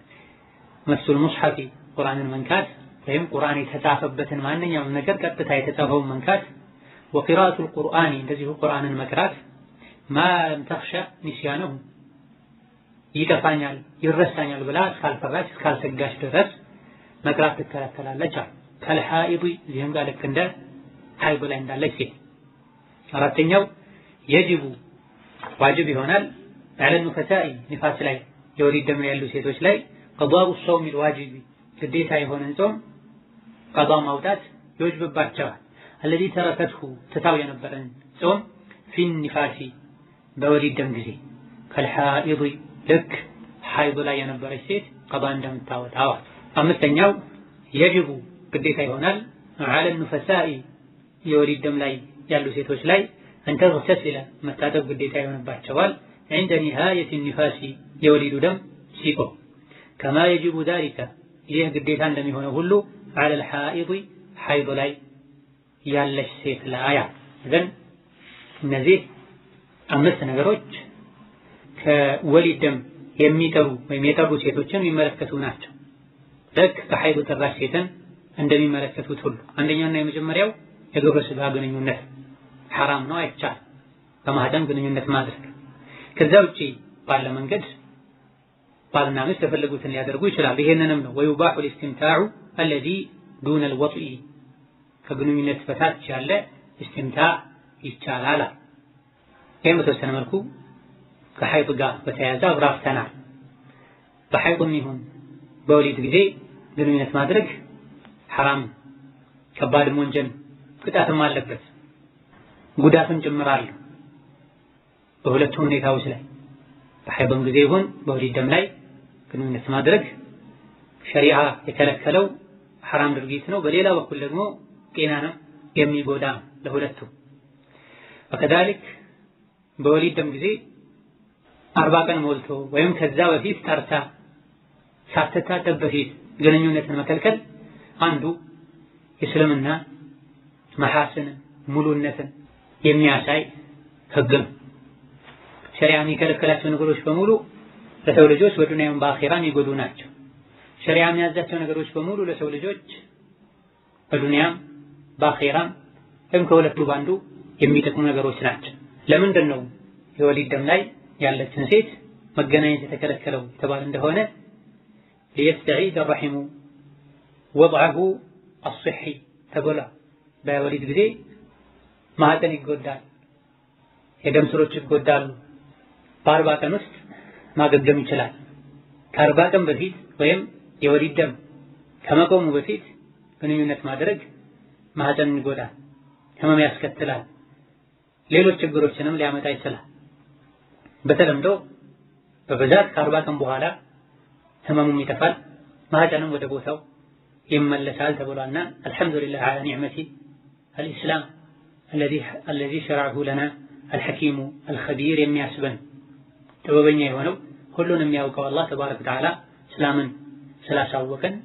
መስል ሙስሐፊ ቁርአንን መንካት ወይም ቁርአን የተጻፈበትን ማንኛውም ነገር ቀጥታ የተጻፈውን መንካት وقراءة القرآن እንደዚሁ ቁርአንን መቅራት ما لم تخشى نسيانه ይጠፋኛል ይረሳኛል ብላ እስካልፈራች እስካልሰጋች ድረስ መቅራት ትከለከላለች። ከልሐኢድ ይህም ጋር ልክ እንደ ሐይድ ላይ እንዳለች ሴት። አራተኛው የጅቡ ዋጅብ ይሆናል على النفساء ንፋስ ላይ የወሊድ ደም ያሉ ሴቶች ላይ ቀዷኡ ሶም الواجب ግዴታ የሆነን ጾም ቀዷ ማውጣት ይወጅብባቸዋል። الذي تركته ትታው የነበረን ጾም في النفاس በወሊድ ደም ጊዜ ከልሐኢድ ልክ ሐይድ ላይ የነበረች ሴት ቀዷ እንደምታወጣው። አምስተኛው የጅቡ ግዴታ ይሆናል على النفساء የወሊድ ደም ላይ ያሉ ሴቶች ላይ أن تغتسل መታጠብ ግዴታ ይሆንባቸዋል عند نهاية النفاس የወሊዱ ደም ሲቆም كما يجب ذلك ይህ ግዴታ እንደሚሆነው ሁሉ على الحائض ሐይድ ላይ ያለች ሴት ላይ ዘን እነዚህ አምስት ነገሮች ከወሊድ ደም የሚጠሩ ወይም የጠሩ ሴቶችን የሚመለከቱ ናቸው። ልክ ከሐይድ ጠራሽ ሴትን እንደሚመለከቱት ሁሉ አንደኛውና የመጀመሪያው የግብረ ሥጋ ግንኙነት ሐራም ነው፣ አይቻልም በማህፀን ግንኙነት ማድረግ። ከዛ ውጪ ባለ መንገድ ባልና ሚስት የፈለጉትን ሊያደርጉ ይችላሉ። ይሄንንም ነው ወይባሁ الاستمتاع الذي دون الوطء ከግንኙነት በታች ያለ استمتاع ይቻላል። ይሄም በተወሰነ መልኩ ከሐይድ ጋር በተያያዘ አብራርተናል። በሐይድም ይሁን በወሊድ ጊዜ ግንኙነት ማድረግ ሐራም ከባድ ወንጀል ቅጣትም አለበት ጉዳትም ጭምር አለ። በሁለቱም ሁኔታዎች ላይ በሐይድም ጊዜ ይሁን በወሊድ ደም ላይ ግንኙነት ማድረግ ሸሪዓ የከለከለው ሐራም ድርጊት ነው። በሌላ በኩል ደግሞ ጤናንም የሚጎዳ ለሁለቱም። وكذلك በወሊድ ደም ጊዜ 40 ቀን ሞልቶ ወይም ከዛ በፊት ጠርታ ሳትታጠብ በፊት ግንኙነትን መከልከል አንዱ የእስልምና መሐሰን ሙሉነትን የሚያሳይ ህግ ነው። ሸሪዓ የሚከለከላቸው ነገሮች በሙሉ ለሰው ልጆች በዱንያም በአኺራም ይጎዱ ናቸው። ሸሪዓ የሚያዛቸው ነገሮች በሙሉ ለሰው ልጆች በዱንያም በአኺራም ወይም ከሁለቱ ባንዱ የሚጠቅሙ ነገሮች ናቸው። ለምንድን ነው የወሊድ ደም ላይ ያለችን ሴት መገናኘት የተከለከለው የተባለ እንደሆነ ليستعيد الرحم وضعه الصحي ተብሏል። በወሊድ ጊዜ ማህፀን ይጎዳል፣ የደም ስሮች ይጎዳሉ። በ40 ቀን ውስጥ ማገገም ይችላል። ከ40 ቀን በፊት ወይም የወሊድ ደም ከመቆሙ በፊት ግንኙነት ማድረግ ማህፀንን ይጎዳል፣ ህመም ያስከትላል፣ ሌሎች ችግሮችንም ሊያመጣ ይችላል። በተለምዶ በብዛት ከ40 ቀን በኋላ ህመሙም ይጠፋል፣ ማህፀንም ወደ ቦታው ይመለሳል ተብሏልና አልሐምዱሊላህ على نعمة الإسلام الذي شرعه لنا الحكيم الخبير የሚያስበን ጥበበኛ የሆነው ሁሉንም የሚያውቀው አላህ ተባረከ ወተዓላ እስላምን ስላሳወቀን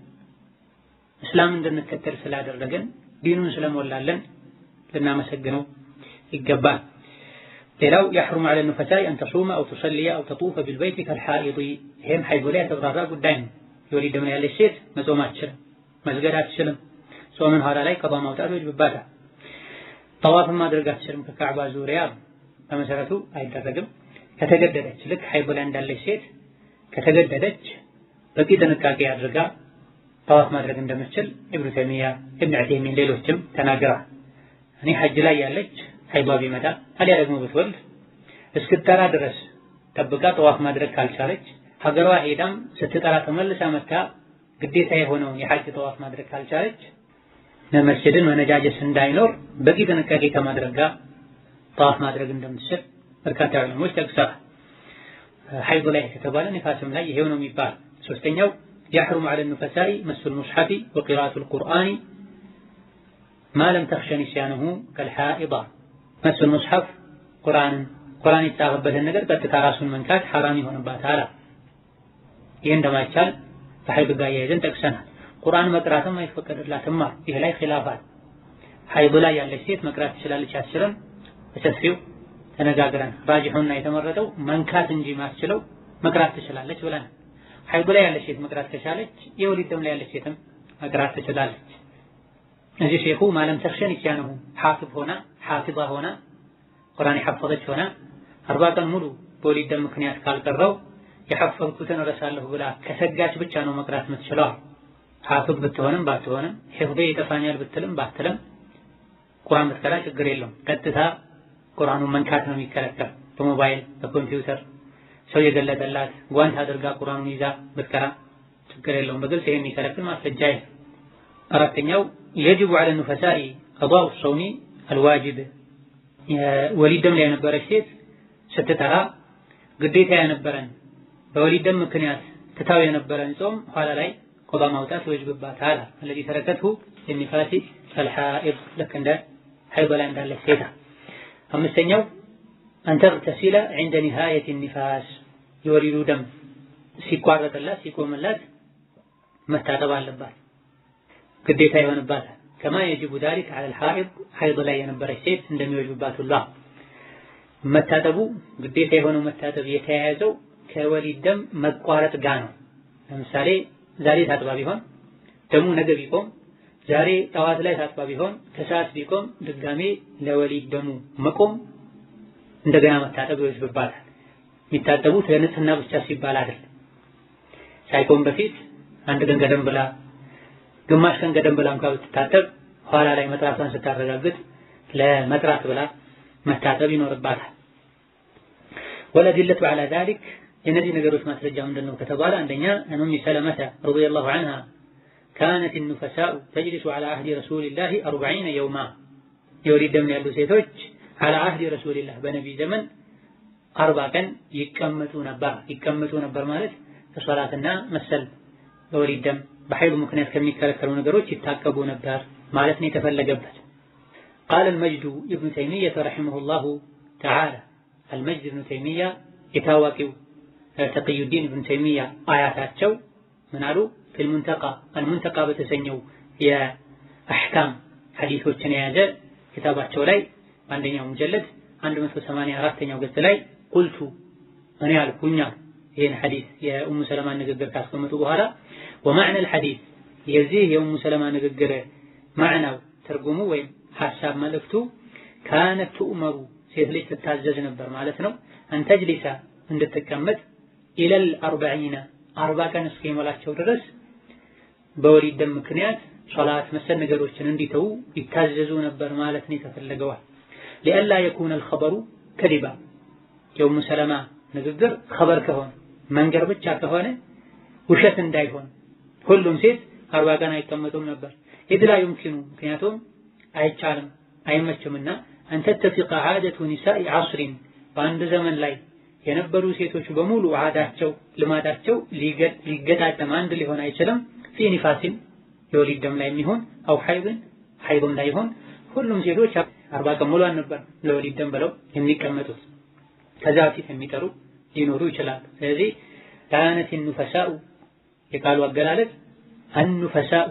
እስላምን እንድንከተል ስላደረገን ዲኑን ስለሞላለን ልናመሰግነው ይገባል። ሌላው يحرم على النفساء أن تصوم أو تصلي أو تطوف بالبيت كالحائض ይሄም ሐይድ ላይ ተብራራ ጉዳይ ነው። የወሊድ ደም ያለች ሴት መጾም አትችልም፣ መስገድ አትችልም፣ ጾምን ኋላ ላይ ቀዷ ማውጣት ይወጅብባታል። ጠዋፍም ማድረግ አትችልም ከካዕባ ዙሪያ በመሰረቱ አይደረግም። ከተገደደች ልክ ሐይድ ላይ እንዳለች ሴት ከተገደደች በቂ ጥንቃቄ አድርጋ ጠዋፍ ማድረግ እንደምትችል ኢብኑ ተይሚያ ኢብኑ ዑሰይሚን ሌሎችም ተናግረዋል። እኔ ሐጅ ላይ ያለች ሐይዷ ቢመጣ ታዲያ ደግሞ ብትወልድ እስክትጠራ ድረስ ጠብቃ ጠዋፍ ማድረግ ካልቻለች ሀገሯ ሄዳም ስትጠራ ተመልሳ መታ ግዴታ የሆነውን የሐጅ ጠዋፍ ማድረግ ካልቻለች መስጂድን መነጃጀስ እንዳይኖር በቂ ጥንቃቄ ከማድረግ ጋር ጠዋፍ ማድረግ እንደምትችል በርካታ ዑለሞች ጠቅሰዋል። ሐይድ ላይ ከተባለ ንፋስም ላይ ይሄው ነው የሚባል። ሶስተኛው يحرم على النفساء مس المصحف وقراءة القرآن ما لم تخش نسيانه كالحائضة مس المصحف ቁርአን የተጻፈበትን ነገር ቀጥታ ራሱን መንካት ሐራም ይሆንባታል። ይሄ እንደማይቻል ከሐይድ ጋር ያይዘን ጠቅሰናል። ቁርአን መቅራትም አይፈቀድላትም። ይሄ ላይ ኺላፋት ሐይድ ላይ ያለች ሴት መቅራት ትችላለች አትችልም በሰፊው ተነጋግረን ራጂሑና የተመረጠው መንካት እንጂ ማስችለው መቅራት ትችላለች ብለን ሐይድ ላይ ያለች ሴት መቅራት ከቻለች የወሊድ ደም ላይ ያለች ሴትም መቅራት ትችላለች። እዚህ ሼኹ ማለም ተኽሸን ይቻነው ሐፊዝ ሆና ሐፊዛ ሆና ቁርአን የሐፈዘች ሆና 40 ቀን ሙሉ በወሊድ ደም ምክንያት ካልቀረው የሐፈዝኩትን እረሳለሁ ብላ ከሰጋች ብቻ ነው መቅራት የምትችለው። ሐፊዝ ብትሆንም ባትሆንም ሒፍዜ ይጠፋኛል ብትልም ባትልም ቁርአን ብትቀራ ችግር የለውም። ቀጥታ ቁርአኑን መንካት ነው የሚከለከል። በሞባይል በኮምፒውተር ሰው የገለጠላት ጓንት አድርጋ ቁርአኑን ይዛ ብትቀራ ችግር የለውም። በግልጽ ይሄን የሚከለክል ማስረጃ የለም። አራተኛው የጅቡ ዐለ ኑፈሳኢ ቀዷኡ ሰውሚ አልዋጅብ የወሊድ ደም ላይ የነበረች ሴት ስትጠራ ግዴታ የነበረን በወሊድ ደም ምክንያት ትታው የነበረን ጾም ኋላ ላይ ቆዳ ማውጣት ይወጅብባታል። الذي تركته للنفاس الحائض لك እንደ ሐይድ ላይ እንዳለች ሴት። አምስተኛው أن تغتسل عند نهاية النفاس የወሊዱ ደም ሲቋረጥላት ሲቆምላት መታጠብ አለባት፣ ግዴታ ይሆንባታል። كما يجب ذلك على الحائض ሐይድ ላይ የነበረች ሴት እንደሚወጅብባት ሁሉ መታጠቡ ግዴታ የሆነው መታጠብ የተያያዘው ከወሊድ ደም መቋረጥ ጋር ነው። ለምሳሌ ዛሬ ታጥባ ቢሆን ደሙ ነገ ቢቆም፣ ዛሬ ጠዋት ላይ ታጥባ ቢሆን ከሰዓት ቢቆም ድጋሜ ለወሊድ ደሙ መቆም እንደገና መታጠብ ይወጅብባታል። የሚታጠቡት ለንጽህና ብቻ ሲባል አይደለም። ሳይቆም በፊት አንድ ቀን ገደም ብላ ግማሽ ቀን ገደም ብላ እንኳን ብትታጠብ ኋላ ላይ መጥራቷን ስታረጋግጥ ለመጥራት ብላ መታጠብ ይኖርባታል። ወለዲለቱ ዐላ ዛሊክ የነዚህ ነገሮች ማስረጃ ምንድነው ከተባለ አንደኛ አን ኡም ሰለመተ ረዲየላሁ ዐንሃ ካነት النفساء تجلس على عهد رسول الله 40 يوما የወሊድ ደም ያሉ ሴቶች على عهد رسول الله በነብይ ዘመን 40 ቀን ይቀመጡ ነበር ማለት ከሶላትና መሰል በወሊድ ደም በሐይድ ምክንያት ከሚከለከሉ ነገሮች ይታቀቡ ነበር ማለት ነው የተፈለገበት። قال المجد ابن تيمية رحمه الله تعالى المجد ابن تيمية የታዋቂው ተቅዩዲን ኢብኑ ተይሚያ አያታቸው ምን አሉ? አልሙንተቃ በተሰኘው የአህካም ሐዲሶችን የያዘ ክታባቸው ላይ አንደኛው ሙጀለድ 184ኛው ገጽ ላይ ቁልቱ እኔ አልኩኝ ይሄን ሐዲስ የኡሙ ሰለማ ንግግር ካስቀመጡ በኋላ ወማዕና الحديث የዚህ የኡሙ ሰለማ ንግግር ማዕናው ትርጉሙ ወይም ሐሳብ መልእክቱ ካነት ትኡመሩ ሴት ልጅ ትታዘዝ ነበር ማለት ነው አን ተጅሊሳ እንድትቀመጥ ኢለል 40 ቀን እስኪሞላቸው ድረስ በወሊድ ደም ምክንያት ሶላት መሰል ነገሮችን እንዲተው ይታዘዙ ነበር ማለት ነው የተፈለገው። لئلا يكون الخبر كذبا የኡሙ ሰለማ ንግግር ኸበር ከሆነ መንገር ብቻ ከሆነ ውሸት እንዳይሆን ሁሉም ሴት 40 ቀን አይቀመጡም ነበር። إذ لا يمكن ምክንያቱም አይቻልም አይመችምና أن تتفق عادة نساء عصر በአንድ ዘመን ላይ የነበሩ ሴቶች በሙሉ ዓዳቸው ልማዳቸው ሊገጣጠም አንድ ሊሆን አይችልም። في نفاس የወሊድ ደም ላይ የሚሆን አው ሐይድን ላይ ይሆን ሁሉም ሴቶች 40 ቀን ሙሉ ነበር ለወሊድ ደም ብለው የሚቀመጡት። ከዛ በፊት የሚጠሩ ሊኖሩ ይችላል። ስለዚህ كانت النفساء የቃሉ አገላለጽ النفساء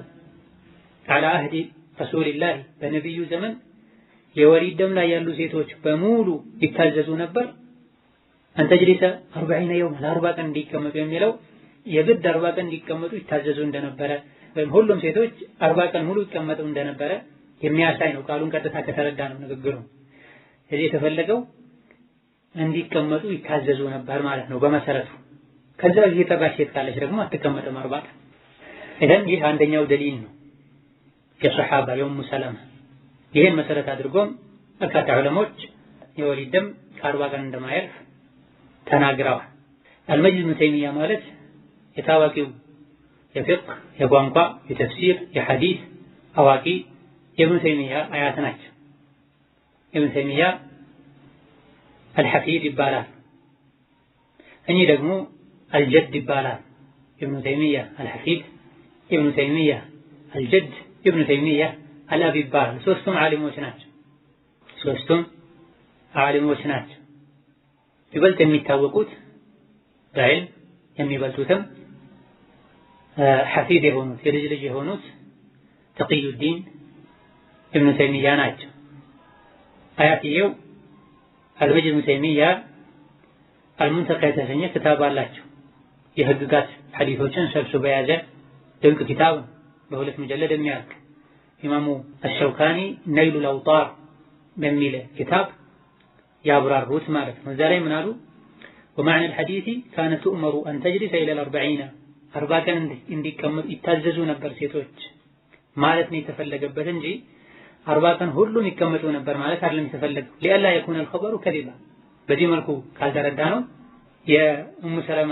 على عهد رسول الله በነብዩ ዘመን የወሊድ ደም ላይ ያሉ ሴቶች በሙሉ ይታዘዙ ነበር። አንተ ጅሊሰ 40 يوم ለ40 ቀን እንዲቀመጡ የሚለው የግድ 40 ቀን እንዲቀመጡ ይታዘዙ እንደነበረ ወይም ሁሉም ሴቶች 40 ቀን ሙሉ ይቀመጡ እንደነበረ የሚያሳይ ነው። ቃሉን ቀጥታ ከተረዳ ነው ንግግሩ። እዚህ የተፈለገው እንዲቀመጡ ይታዘዙ ነበር ማለት ነው በመሰረቱ። ከዛ እየጠራች ሴት ካለች ደግሞ አትቀመጥም 40 ቀን። ይህ አንደኛው ደሊል ነው የሱሐባ የኡሙ ሰለማ። ይሄን መሰረት አድርጎም በርካታ ዑለሞች የወሊድ ደም ከ40 ቀን እንደማያልፍ ተናግረዋል። አልመጅድ ኢብኑ ተይሚያ ማለት የታዋቂው የፊቅህ የቋንቋ የተፍሲር የሐዲስ አዋቂ ኢብኑ ተይሚያ አያት ናቸው። ኢብኑ ተይሚያ አልሐፊድ ይባላል። እኚህ ደግሞ አልጀድ ይባላል። ኢብኑ ተይሚያ አልሐፊድ፣ ኢብኑ ተይሚያ አልጀድ፣ ኢብኑ ተይሚያ አልአብ ይባላል። ሶስቱም ዓሊሞች ናቸው። ይበልጥ የሚታወቁት በዕልም የሚበልጡትም ሐፊድ የሆኑት የልጅ ልጅ የሆኑት ተቅዩዲን ኢብኑ ተይሚያ ናቸው። አያትየው አልመጅድ ኢብኑ ተይሚያ አልሙንተቃ የተሰኘ ክታብ አላቸው። የህግጋት ሐዲሶችን ሰብስቦ የያዘ ድንቅ ኪታብ በሁለት ሙጀለድ የሚያልቅ ኢማሙ አሸውካኒ ነይሉል አውጣር በሚል ኪታብ ያብራሩት ማለት ነው። እዛ ላይ ምን አሉ? ومعنى الحديث كانت تؤمر أن تجلس إلى 40 40 ቀን እንዲቀመጡ ይታዘዙ ነበር ሴቶች ማለት ነው የተፈለገበት እንጂ 40 ቀን ሁሉም ይቀመጡ ነበር ማለት አይደለም የተፈለገው لئلا يكون الخبر كذبا በዚህ መልኩ ካልተረዳ ነው የኡሙ ሰለማ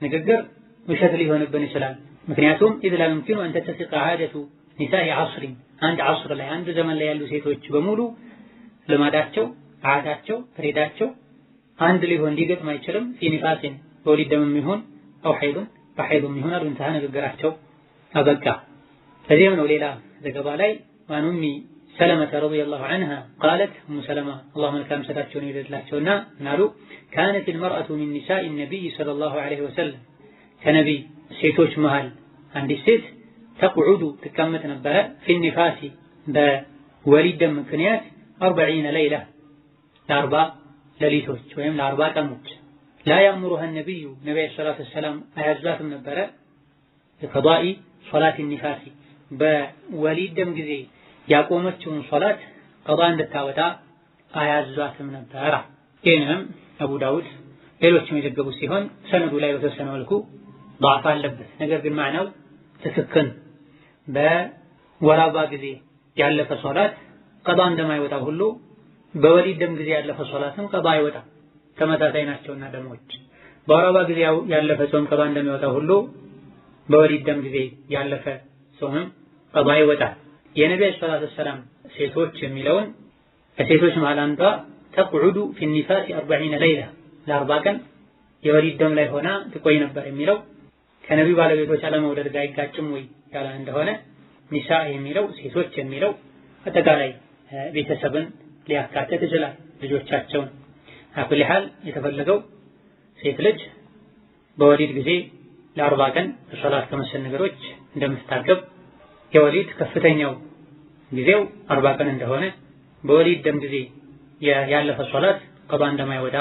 ንግግር ውሸት ሊሆንብን ይችላል ምክንያቱም إذ لا يمكن أن تتفق عادة نساء عصر አንድ عصر ላይ አንድ ዘመን ላይ ያሉ ሴቶች በሙሉ ለማዳቸው አዳቸው ፍሬዳቸው አንድ ሊሆን ሊገጥም አይችልም في نفاس በወሊድ ደም ይሁን أو حيض በሐይድ ይሁን አሉ እንተሃ ንግግራቸው አበቃ ከዚህም ነው ሌላ ዘገባ ላይ وعن أم سلمة رضي الله عنها قالت أم سلمة اللهم لك أمسكتشون يدلاتشونا نالو كانت المرأة من نساء النبي صلى الله عليه وسلم كنبي سيتوش مهل عند الست تقعد تكمت نبرة في النفاس بوليد دم كنيات 40 ليلة لأربع لليتوش ويم لأربع كموت لا يأمرها النبي نبي صلى الله عليه وسلم أعزات نبرة بقضاء صلاة النفاس بوليد دم جزي ያቆመችውን ሶላት ቀዷ እንድታወጣ አያዟትም ነበር። ይህንም አቡ ዳውድ ሌሎችም የዘገቡ ሲሆን ሰነዱ ላይ በተወሰነ መልኩ ضعፍ አለበት። ነገር ግን ማዕናው ትክክል በወራባ ጊዜ ያለፈ ሶላት ቀዷ እንደማይወጣ ሁሉ በወሊድ ደም ጊዜ ያለፈ ሶላትም ቀዷ አይወጣም። ተመሳሳይ ናቸውና ደሞች በወራባ ጊዜ ያለፈ ጾም ቀዷ እንደሚወጣ ሁሉ በወሊድ ደም ጊዜ ያለፈ ጾምም ቀዷ ይወጣል። የነብዩ ሰለላሁ ዐለይሂ ወሰለም ሴቶች የሚለውን ከሴቶች መሃል አንዷ ተቅዑዱ في النفاس 40 ليلة ለ40 ቀን የወሊድ ደም ላይ ሆና ትቆይ ነበር የሚለው ከነብዩ ባለቤቶች አለመውደድ ጋር አይጋጭም ወይ ያለ እንደሆነ ኒሳ የሚለው ሴቶች የሚለው አጠቃላይ ቤተሰብን ሊያካትት ይችላል ልጆቻቸውን አኩል ሐል የተፈለገው ሴት ልጅ በወሊድ ጊዜ ለ40 ቀን ሶላት ከመሰል ነገሮች እንደምትታቀብ የወሊድ ከፍተኛው ጊዜው 40 ቀን እንደሆነ በወሊድ ደም ጊዜ ያለፈ ሶላት ቀዷ እንደማይወጣ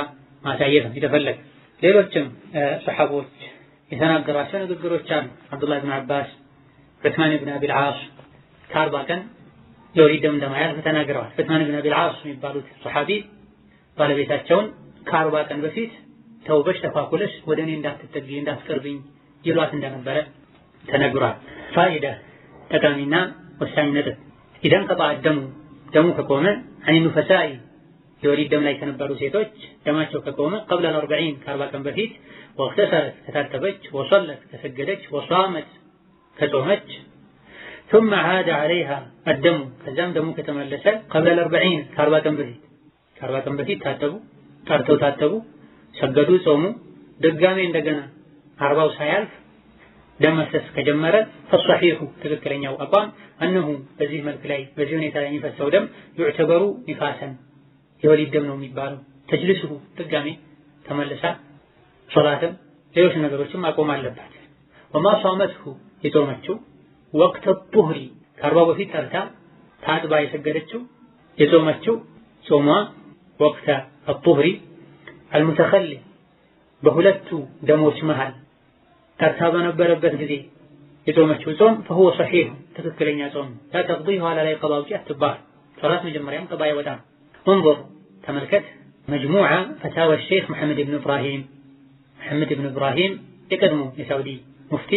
ማሳየት ነው የተፈለገ። ሌሎችም ሱሐቦች የተናገሯቸው ንግግሮች አሉ። አብዱላህ ኢብኑ አባስ፣ ዑስማን ኢብኑ አቢል ዓስ ከ40 ቀን የወሊድ ደም እንደማያልፍ ተናግረዋል። ዑስማን ኢብኑ አቢል ዓስ የሚባሉት ሱሐቢ ባለቤታቸውን ከ40 ቀን በፊት ተውበሽ ተፋኩለሽ ወደ እኔ እንዳትጠጊ እንዳትቀርብኝ ይሏት እንደነበረ ተነግሯል። ፋይዳ ጠቃሚና ወሳኝ ነጥብ ኢደን ቀጣ ደሙ ከቆመ አን ንፈሳኢ የወሊድ ደም ላይ ከነበሩ ሴቶች ደማቸው ከቆመ قبل 40 ከ40 ቀን በፊት ወቅተሰረት ከታጠበች ወሰለት ከሰገደች ወሷመት ከጾመች ثم عاد عليها الدم ከዛም ደሙ ከተመለሰ قبل 40 ከ40 ቀን በፊት ታጠቡ ሰገዱ ጾሙ ድጋሜ እንደገና 40ው ሳያልፍ ደም መፍሰስ ከጀመረ فالصحيح ትክክለኛው አቋም أنه በዚህ መልክ ላይ በዚህ ሁኔታ ላይ የሚፈሰው ደም يعتبر نفاسا የወሊድ ደም ነው የሚባለው ተጅልሱሁ ድጋሜ ተመለሳ ሶላትም ሌሎች ነገሮችም ማቆም አለባት። وما صامته የጾመችው ወቅት الطهر ከ40 በፊት ጠርታ ታጥባ የሰገደችው የጾመችው ጾሟ ወቅት الطهر المتخلي በሁለቱ ደሞች መሃል ጠርታ በነበረበት ጊዜ የጾመችው ጾም فهو صحيح ትክክለኛ ጾም لا تقضيه على ላይ ቀዷ አትባል ሶላት መጀመሪያም ቀዷ አይወጣም። انظر ተመልከት مجموعة فتاوى الشيخ محمد بن إبراهيم የቀድሞ የሳውዲ ሙፍቲ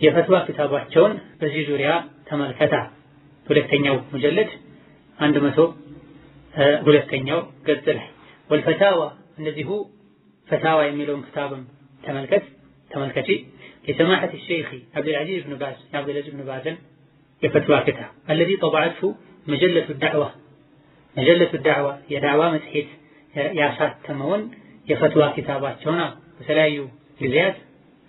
የፈትዋ ክታባቸውን በዚህ ዙሪያ ተመልከታ ሁለተኛው ሙጀለድ 102ኛው ገጽ ላይ والفتاوى እንደዚሁ ፈታዋ የሚለውን ክታብም ተመልከቺ لسماحة الشيخ عبد العزيز بن باز የፈትዋ ክታብ الذي طبعته مجلة الدعوة የዳዕዋ መጽሔት ያሳተመውን የፈትዋ ክታባቸውና በተለያዩ ጊዜያት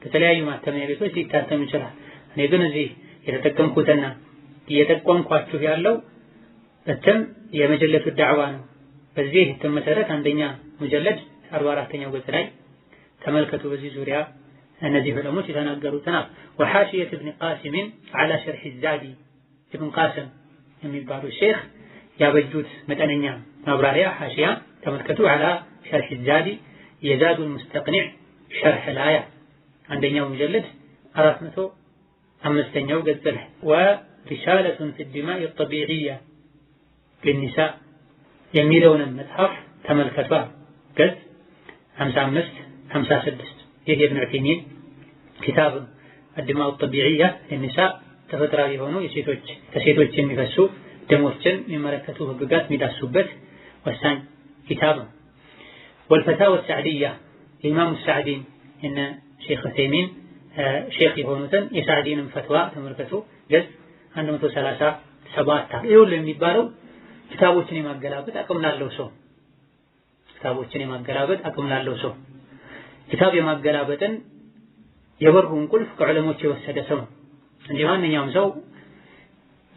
ከተለያዩ ማተሚያ ቤቶች ሊታተም ይችላል። እኔ ግን እዚህ የተጠቀምኩትና እየጠቆምኳችሁ ያለው እትም የመጀለቱ ዳዕዋ ነው። በዚህ እትም መሰረት አንደኛ ሙጀለድ 44ኛው ገጽ ላይ ተመልከቱ። በዚህ ዙሪያ እነዚህ ዑለሞች የተናገሩትና وحاشية ابن قاسم على شرح الزاد ابن قاسم የሚባሉ ሼክ ያበጁት መጠነኛ ማብራሪያ ሐሺያ ተመልከቱ። على شرح الزاد የዛዱ المستقنع شرح الآية عندنا مجلد 405ኛው ገጽ ላይ ورسالة في الدماء الطبيعية للنساء የሚለውን መጽሐፍ ተመልከቱ። ገጽ 55 56 ይህ የኢብኑ ዑሰይሚን ኪታብ الدماء الطبيعية للنساء ተፈጥሯዊ የሆኑ ከሴቶች የሚፈሱ ደሞችን የሚመለከቱ ህግጋት የሚዳስሱበት ወሳኝ ኪታብ ነው። والفتاوى السعدية الإمام السعدي إن شيخ ዑሰይሚን ሼክ የሆኑትን የሳዕዲንም ፈትዋ ተመልከቱ። ገጽ 137 ይሁን የሚባለው ኪታቦችን የማገላበጥ አቅም ላለው ሰው ኪታብ የማገላበጥን የበሩን ቁልፍ ከዑለሞች የወሰደ ሰው እንጂ ማንኛውም ሰው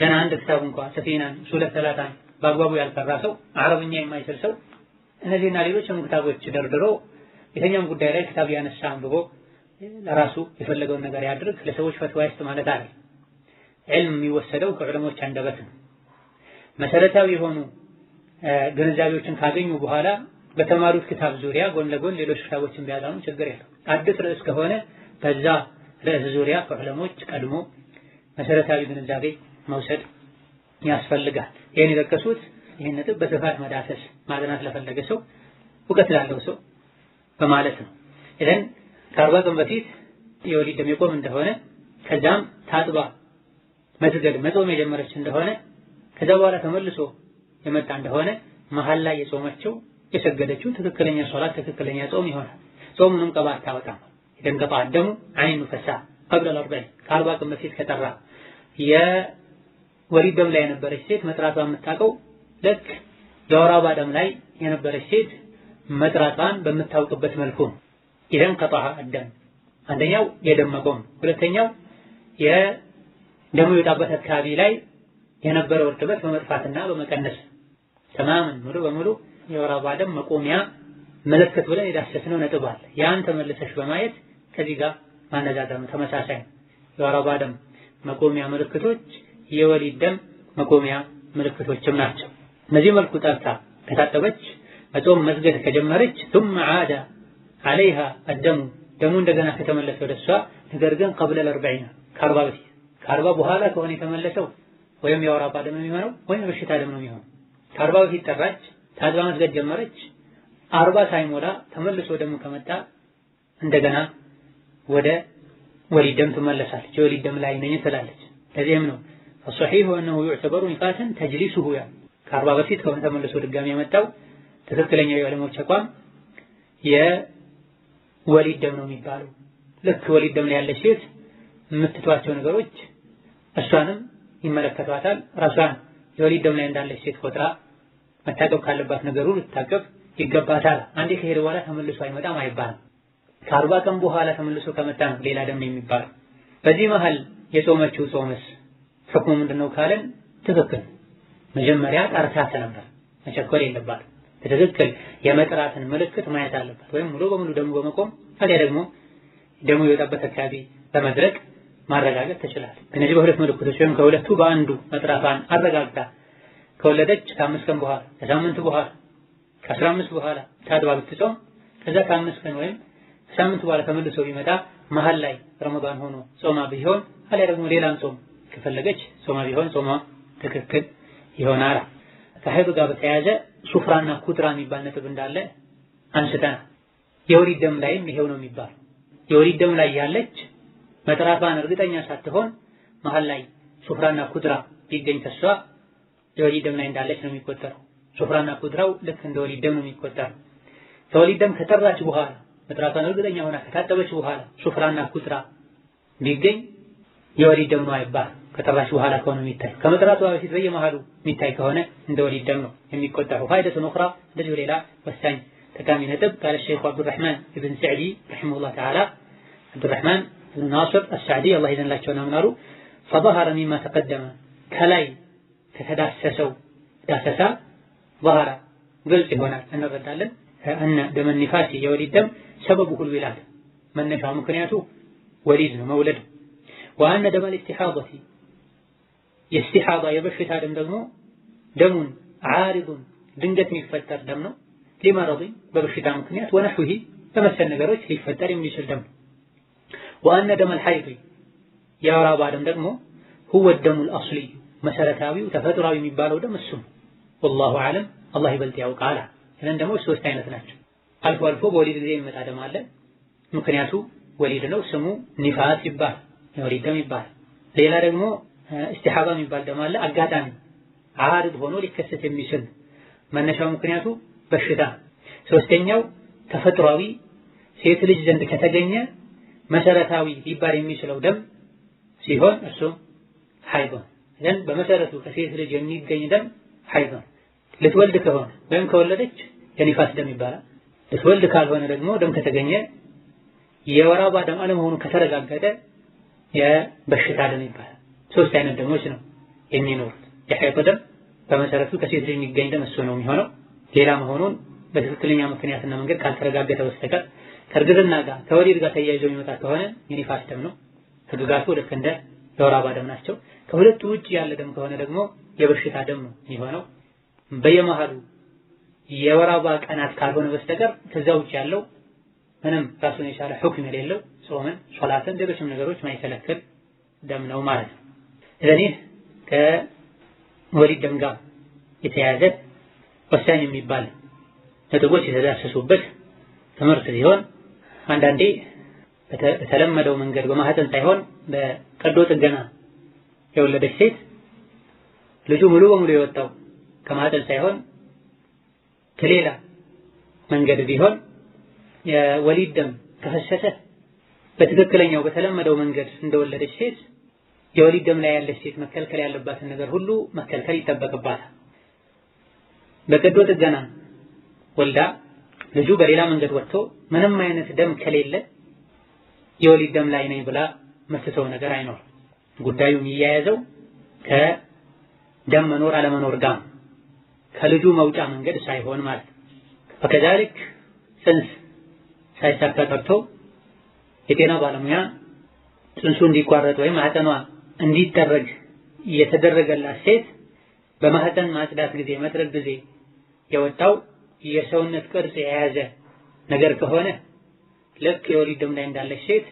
ገና አንድ ኪታብ እንኳን ሰፊናን ሱለት ሰላታን በአግባቡ ያልቀራ ሰው አረብኛ የማይችል ሰው እነዚህና ሌሎችም ኪታቦች ደርድሮ የትኛውም ጉዳይ ላይ ኪታብ ያነሳ አንብቦ ለራሱ የፈለገውን ነገር ያድርግ ለሰዎች ፈትዋ ይስጥ ማለት አይደል። ዒልም የሚወሰደው ከዑለሞች አንደበት ነው። መሰረታዊ የሆኑ ግንዛቤዎችን ካገኙ በኋላ በተማሩት ኪታብ ዙሪያ ጎን ለጎን ሌሎች ኪታቦችን ቢያጠኑ ችግር የለም። አዲስ ርዕስ ከሆነ በዛ ርዕስ ዙሪያ ከዑለሞች ቀድሞ መሰረታዊ ግንዛቤ መውሰድ ያስፈልጋል። ይህን የጠቀሱት ይህን ነጥብ በስፋት መዳሰስ ማጥናት ለፈለገ ሰው እውቀት ላለው ሰው በማለት ነው። ኢዘን ከ40 ቀን በፊት የወሊድ ደም የቆም እንደሆነ ከዛም ታጥባ መስገድ መጾም የጀመረች እንደሆነ ከዛ በኋላ ተመልሶ የመጣ እንደሆነ መሀል ላይ የጾመችው የሰገደችው ትክክለኛ ሶላት ትክክለኛ ጾም ይሆናል። ጾሙንም ቀባ አታወጣም። ኢዘን ቀጣደሙ አይኑ ፈሳ قبل ال40 ከ40 ቀን በፊት ከጠራ የወሊድ ደም ላይ የነበረች ሴት መጥራቷን የምታውቀው ልክ የወር አበባ ደም ላይ የነበረች ሴት መጥራቷን በምታውቅበት መልኩ ኢዘን ቀጣ አደም አንደኛው የደም መቆም፣ ሁለተኛው የደሙ የወጣበት አካባቢ ላይ የነበረው እርጥበት በመጥፋትና በመቀነስ ተማምን ሙሉ በሙሉ የወር አበባ ደም መቆሚያ ምልክት ብለን የዳሰስነው ነጥብ አለ። ያን ተመልሰሽ በማየት ከዚህ ጋር ማነጻጸር ነው። ተመሳሳይ የወር አበባ ደም መቆሚያ ምልክቶች የወሊድ ደም መቆሚያ ምልክቶችም ናቸው። እነዚህ መልኩ ጠርታ ከታጠበች መጾም መስገድ ከጀመረች ثم عاد عليها الدم ደሙ እንደገና ከተመለሰ ወደሷ ነገር ግን قبل ال40 ከ40 በፊት ከ40 በኋላ ከሆነ የተመለሰው ወይም የወር አበባ ደም የሚሆነው ወይም በሽታ ደም ነው የሚሆነው። ከ40 በፊት ጠራች ታጥባ መስገድ ጀመረች 40 ሳይሞላ ተመልሶ ደሙ ከመጣ እንደገና ወደ ወሊድ ደም ትመለሳለች። የወሊድ ደም ላይ ነኝ ትላለች። ለዚህም ነው الصحيح انه يعتبر نفاسا تجلسه يعني ከ40 በፊት ከሆነ ተመልሶ ድጋሚ የመጣው ትክክለኛው የዑለሞች አቋም የወሊድ ደም ነው የሚባለው። ልክ ወሊድ ደም ላይ ያለች ሴት የምትተዋቸው ነገሮች እሷንም ይመለከቷታል። ራሷን የወሊድ ደም ላይ እንዳለች ሴት ቆጥራ መታቀብ ካለባት ነገሩ ልታቀብ ይገባታል። አንዴ ከሄደ በኋላ ተመልሶ አይመጣም አይባልም። ከ40 ቀን በኋላ ተመልሶ ከመጣ ነው ሌላ ደም ነው የሚባለው። በዚህ መሃል የጾመችው ጾምስ ሕክሙ ምንድነው ካለን ትክክል መጀመሪያ ጠርታት ነበር፣ መቸኮል የለባትም። በትክክል የመጥራትን ምልክት ማየት አለባት። ወይም ሙሉ በሙሉ ደሙ በመቆም ታዲያ ደግሞ ደሙ የወጣበት አካባቢ በመድረቅ ማረጋገጥ ትችላለች። እነዚህ በሁለት ምልክቶች ወይም ከሁለቱ በአንዱ መጥራቷን አረጋግጣ ከወለደች ከ5 ቀን በኋላ ከሳምንት በኋላ ከ15 በኋላ ታጥባ ብትጾም ከዛ ከ5 ቀን ወይም ከሳምንት በኋላ ተመልሶ ቢመጣ መሃል ላይ ረመዳን ሆኖ ጾማ ቢሆን አለ ደግሞ ሌላን ጾም ከፈለገች ጾማ ቢሆን ጾማ ትክክል ይሆናል። ከሐይድ ጋር በተያያዘ ሱፍራና ኩድራ የሚባል ነጥብ እንዳለ አንስተናል። የወሊድ ደም ላይም ይሄው ነው የሚባለው። የወሊድ ደም ላይ ያለች መጥራቷን እርግጠኛ ሳትሆን መሃል ላይ ሱፍራና ኩድራ ቢገኝ ከሷ የወሊድ ደም ላይ እንዳለች ነው የሚቆጠረው። ሱፍራና ኩድራው ልክ እንደ ወሊድ ደም ነው የሚቆጠረው። ከወሊድ ደም ከጠራች በኋላ መጥራቷን እርግጠኛ ሆና ከታጠበች በኋላ ሱፍራና ኩድራ ቢገኝ የወሊድ ደም ነው አይባል። ከጠራች በኋላ ከሆነ የሚታይ ከመጥራቷ በፊት በየመሃሉ የሚታይ ከሆነ እንደ ወሊድ ደም ነው የሚቆጠረው። ፋይደቱን ኡኽራ እንደዚሁ ሌላ ወሳኝ ጠቃሚ ነጥብ ቃለ ሸይኹ አብዱራህማን ኢብን ሰዕዲ ረሒመሁላህ ተዓላ አብዱራህማን ኢብን ናስር አስሰዕዲ አላህ ይዘንላቸው ነው ምናሉ فظهر مما تقدم ከላይ ከተዳሰሰው ዳሰሳ ظهر ግልጽ ይሆናል እንረዳለን أن دم النفاس የወሊድ ደም سببه الولادة መነሻው ምክንያቱ ወሊድ ነው መውለድ وأن دم الاستحاضة የስቲሓባ የበሽታ ደም ደግሞ ደሙን ዓሪዱን ድንገት የሚፈጠር ደም ነው ሊመረض በበሽታ ምክንያት ወነሕዊሂ በመሰል ነገሮች ሊፈጠር የሚችል ደም ነው። وأن دم الحيض የወር አበባ ደም ደግሞ هو الدم الأصلي መሰረታዊው ተፈጥሯዊ የሚባለው ደም እሱ والله أعلم አላህ ይበልጥ ያውቃል። ስለዚህ ደግሞ ሶስት አይነት ናቸው። አልፎ አልፎ በወሊድ ጊዜ የሚመጣ ደም አለ። ምክንያቱ ወሊድ ነው፣ ስሙ ኒፋስ ይባላል፣ የወሊድ ደም ይባላል። ሌላ ደግሞ ኢስቲሃባ የሚባል ደም አለ። አጋጣሚ ዓርድ ሆኖ ሊከሰት የሚችል መነሻው ምክንያቱ በሽታ። ሶስተኛው ተፈጥሯዊ ሴት ልጅ ዘንድ ከተገኘ መሰረታዊ ሊባል የሚችለው ደም ሲሆን እሱም ሐይድ ነው። ዘንድ በመሰረቱ ከሴት ልጅ የሚገኝ ደም ሐይድ ነው። ልትወልድ ከሆነ ወይም ከወለደች የኒፋስ ደም ይባላል። ልትወልድ ካልሆነ ደግሞ ደም ከተገኘ የወር አበባ ደም አለመሆኑ ከተረጋገጠ የበሽታ ደም ይባላል። ሶስት አይነት ደሞች ነው የሚኖሩት። የሐይድ ደም በመሰረቱ ከሴት ልጅ የሚገኝ ደም እሱ ነው የሚሆነው። ሌላ መሆኑን በትክክለኛ ምክንያትና መንገድ ካልተረጋገጠ በስተቀር ከእርግዝና ጋር ከወሊድ ጋር ተያይዞ የሚመጣ ከሆነ የኒፋስ ደም ነው። ህግጋቱ ልክ እንደ የወር አበባ ደም ናቸው። ከሁለቱ ውጭ ያለ ደም ከሆነ ደግሞ የበሽታ ደም ነው የሚሆነው። በየመሃሉ የወር አበባ ቀናት ካልሆነ በስተቀር ከዛ ውጭ ያለው ምንም ራሱን የቻለ ሁክም የሌለው ጾምን፣ ሶላትን፣ ሌሎችም ነገሮች ማይከለክል ደም ነው ማለት ነው። ስለዚህ ከወሊድ ደም ጋር የተያያዘ ወሳኝ የሚባል ነጥቦች የተዳሰሱበት ትምህርት ሲሆን አንዳንዴ በተለመደው መንገድ በማህፀን ሳይሆን በቀዶ ጥገና የወለደች ሴት ልጁ ሙሉ በሙሉ የወጣው ከማህፀን ሳይሆን ከሌላ መንገድ ቢሆን የወሊድ ደም ከፈሰሰ በትክክለኛው በተለመደው መንገድ እንደወለደች ሴት የወሊድ ደም ላይ ያለች ሴት መከልከል ያለባትን ነገር ሁሉ መከልከል ይጠበቅባታል። በቀዶ ጥገና ወልዳ ልጁ በሌላ መንገድ ወጥቶ ምንም አይነት ደም ከሌለ የወሊድ ደም ላይ ነኝ ብላ የምትተው ነገር አይኖር። ጉዳዩ የሚያያዘው ከደም መኖር አለመኖር ጋር ከልጁ መውጫ መንገድ ሳይሆን ማለት ነው። ወከዛልክ ጽንስ ሳይሳካ ቀርቶ የጤና ባለሙያ ጽንሱ እንዲቋረጥ ወይም ማህፀኗ እንዲጠረግ የተደረገላት ሴት በማህፀን ማጽዳት ጊዜ መጥረግ ጊዜ የወጣው የሰውነት ቅርጽ የያዘ ነገር ከሆነ ልክ የወሊድ ደም ላይ እንዳለች ሴት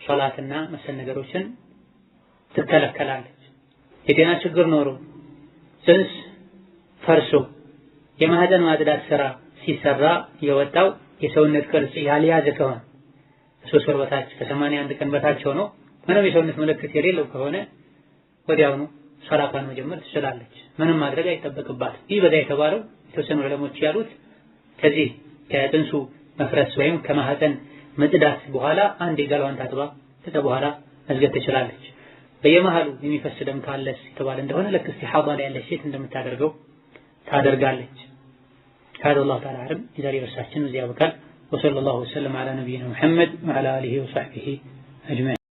ሶላትና መሰል ነገሮችን ትከለከላለች። የጤና ችግር ኖሮ ጽንስ ፈርሶ የማህፀን ማጽዳት ስራ ሲሰራ የወጣው የሰውነት ቅርጽ ያልያዘ ከሆነ ከ3 ወር በታች ከ81 ቀን በታች ሆኖ ምንም የሰውነት ምልክት የሌለው ከሆነ ወዲያውኑ ሶላቷን መጀመር ትችላለች። ምንም ማድረግ አይጠበቅባትም። ይህ በዛ የተባለው የተወሰኑ ዑለሞች ያሉት ከዚህ ከጽንሱ መፍረስ ወይም ከማህፀን መጽዳት በኋላ አንድ ገላዋን ታጥባ ከዛ በኋላ መስገድ ትችላለች። በየመሃሉ የሚፈስ ደም ካለስ የተባለ እንደሆነ ልክ ኢስቲሃባ ላይ ያለች ሴት እንደምታደርገው ታደርጋለች። هذا الله تعالى أعلم. إذا رأسنا وزيابك وصلى الله وسلم على نبينا محمد وعلى آله وصحبه أجمعين.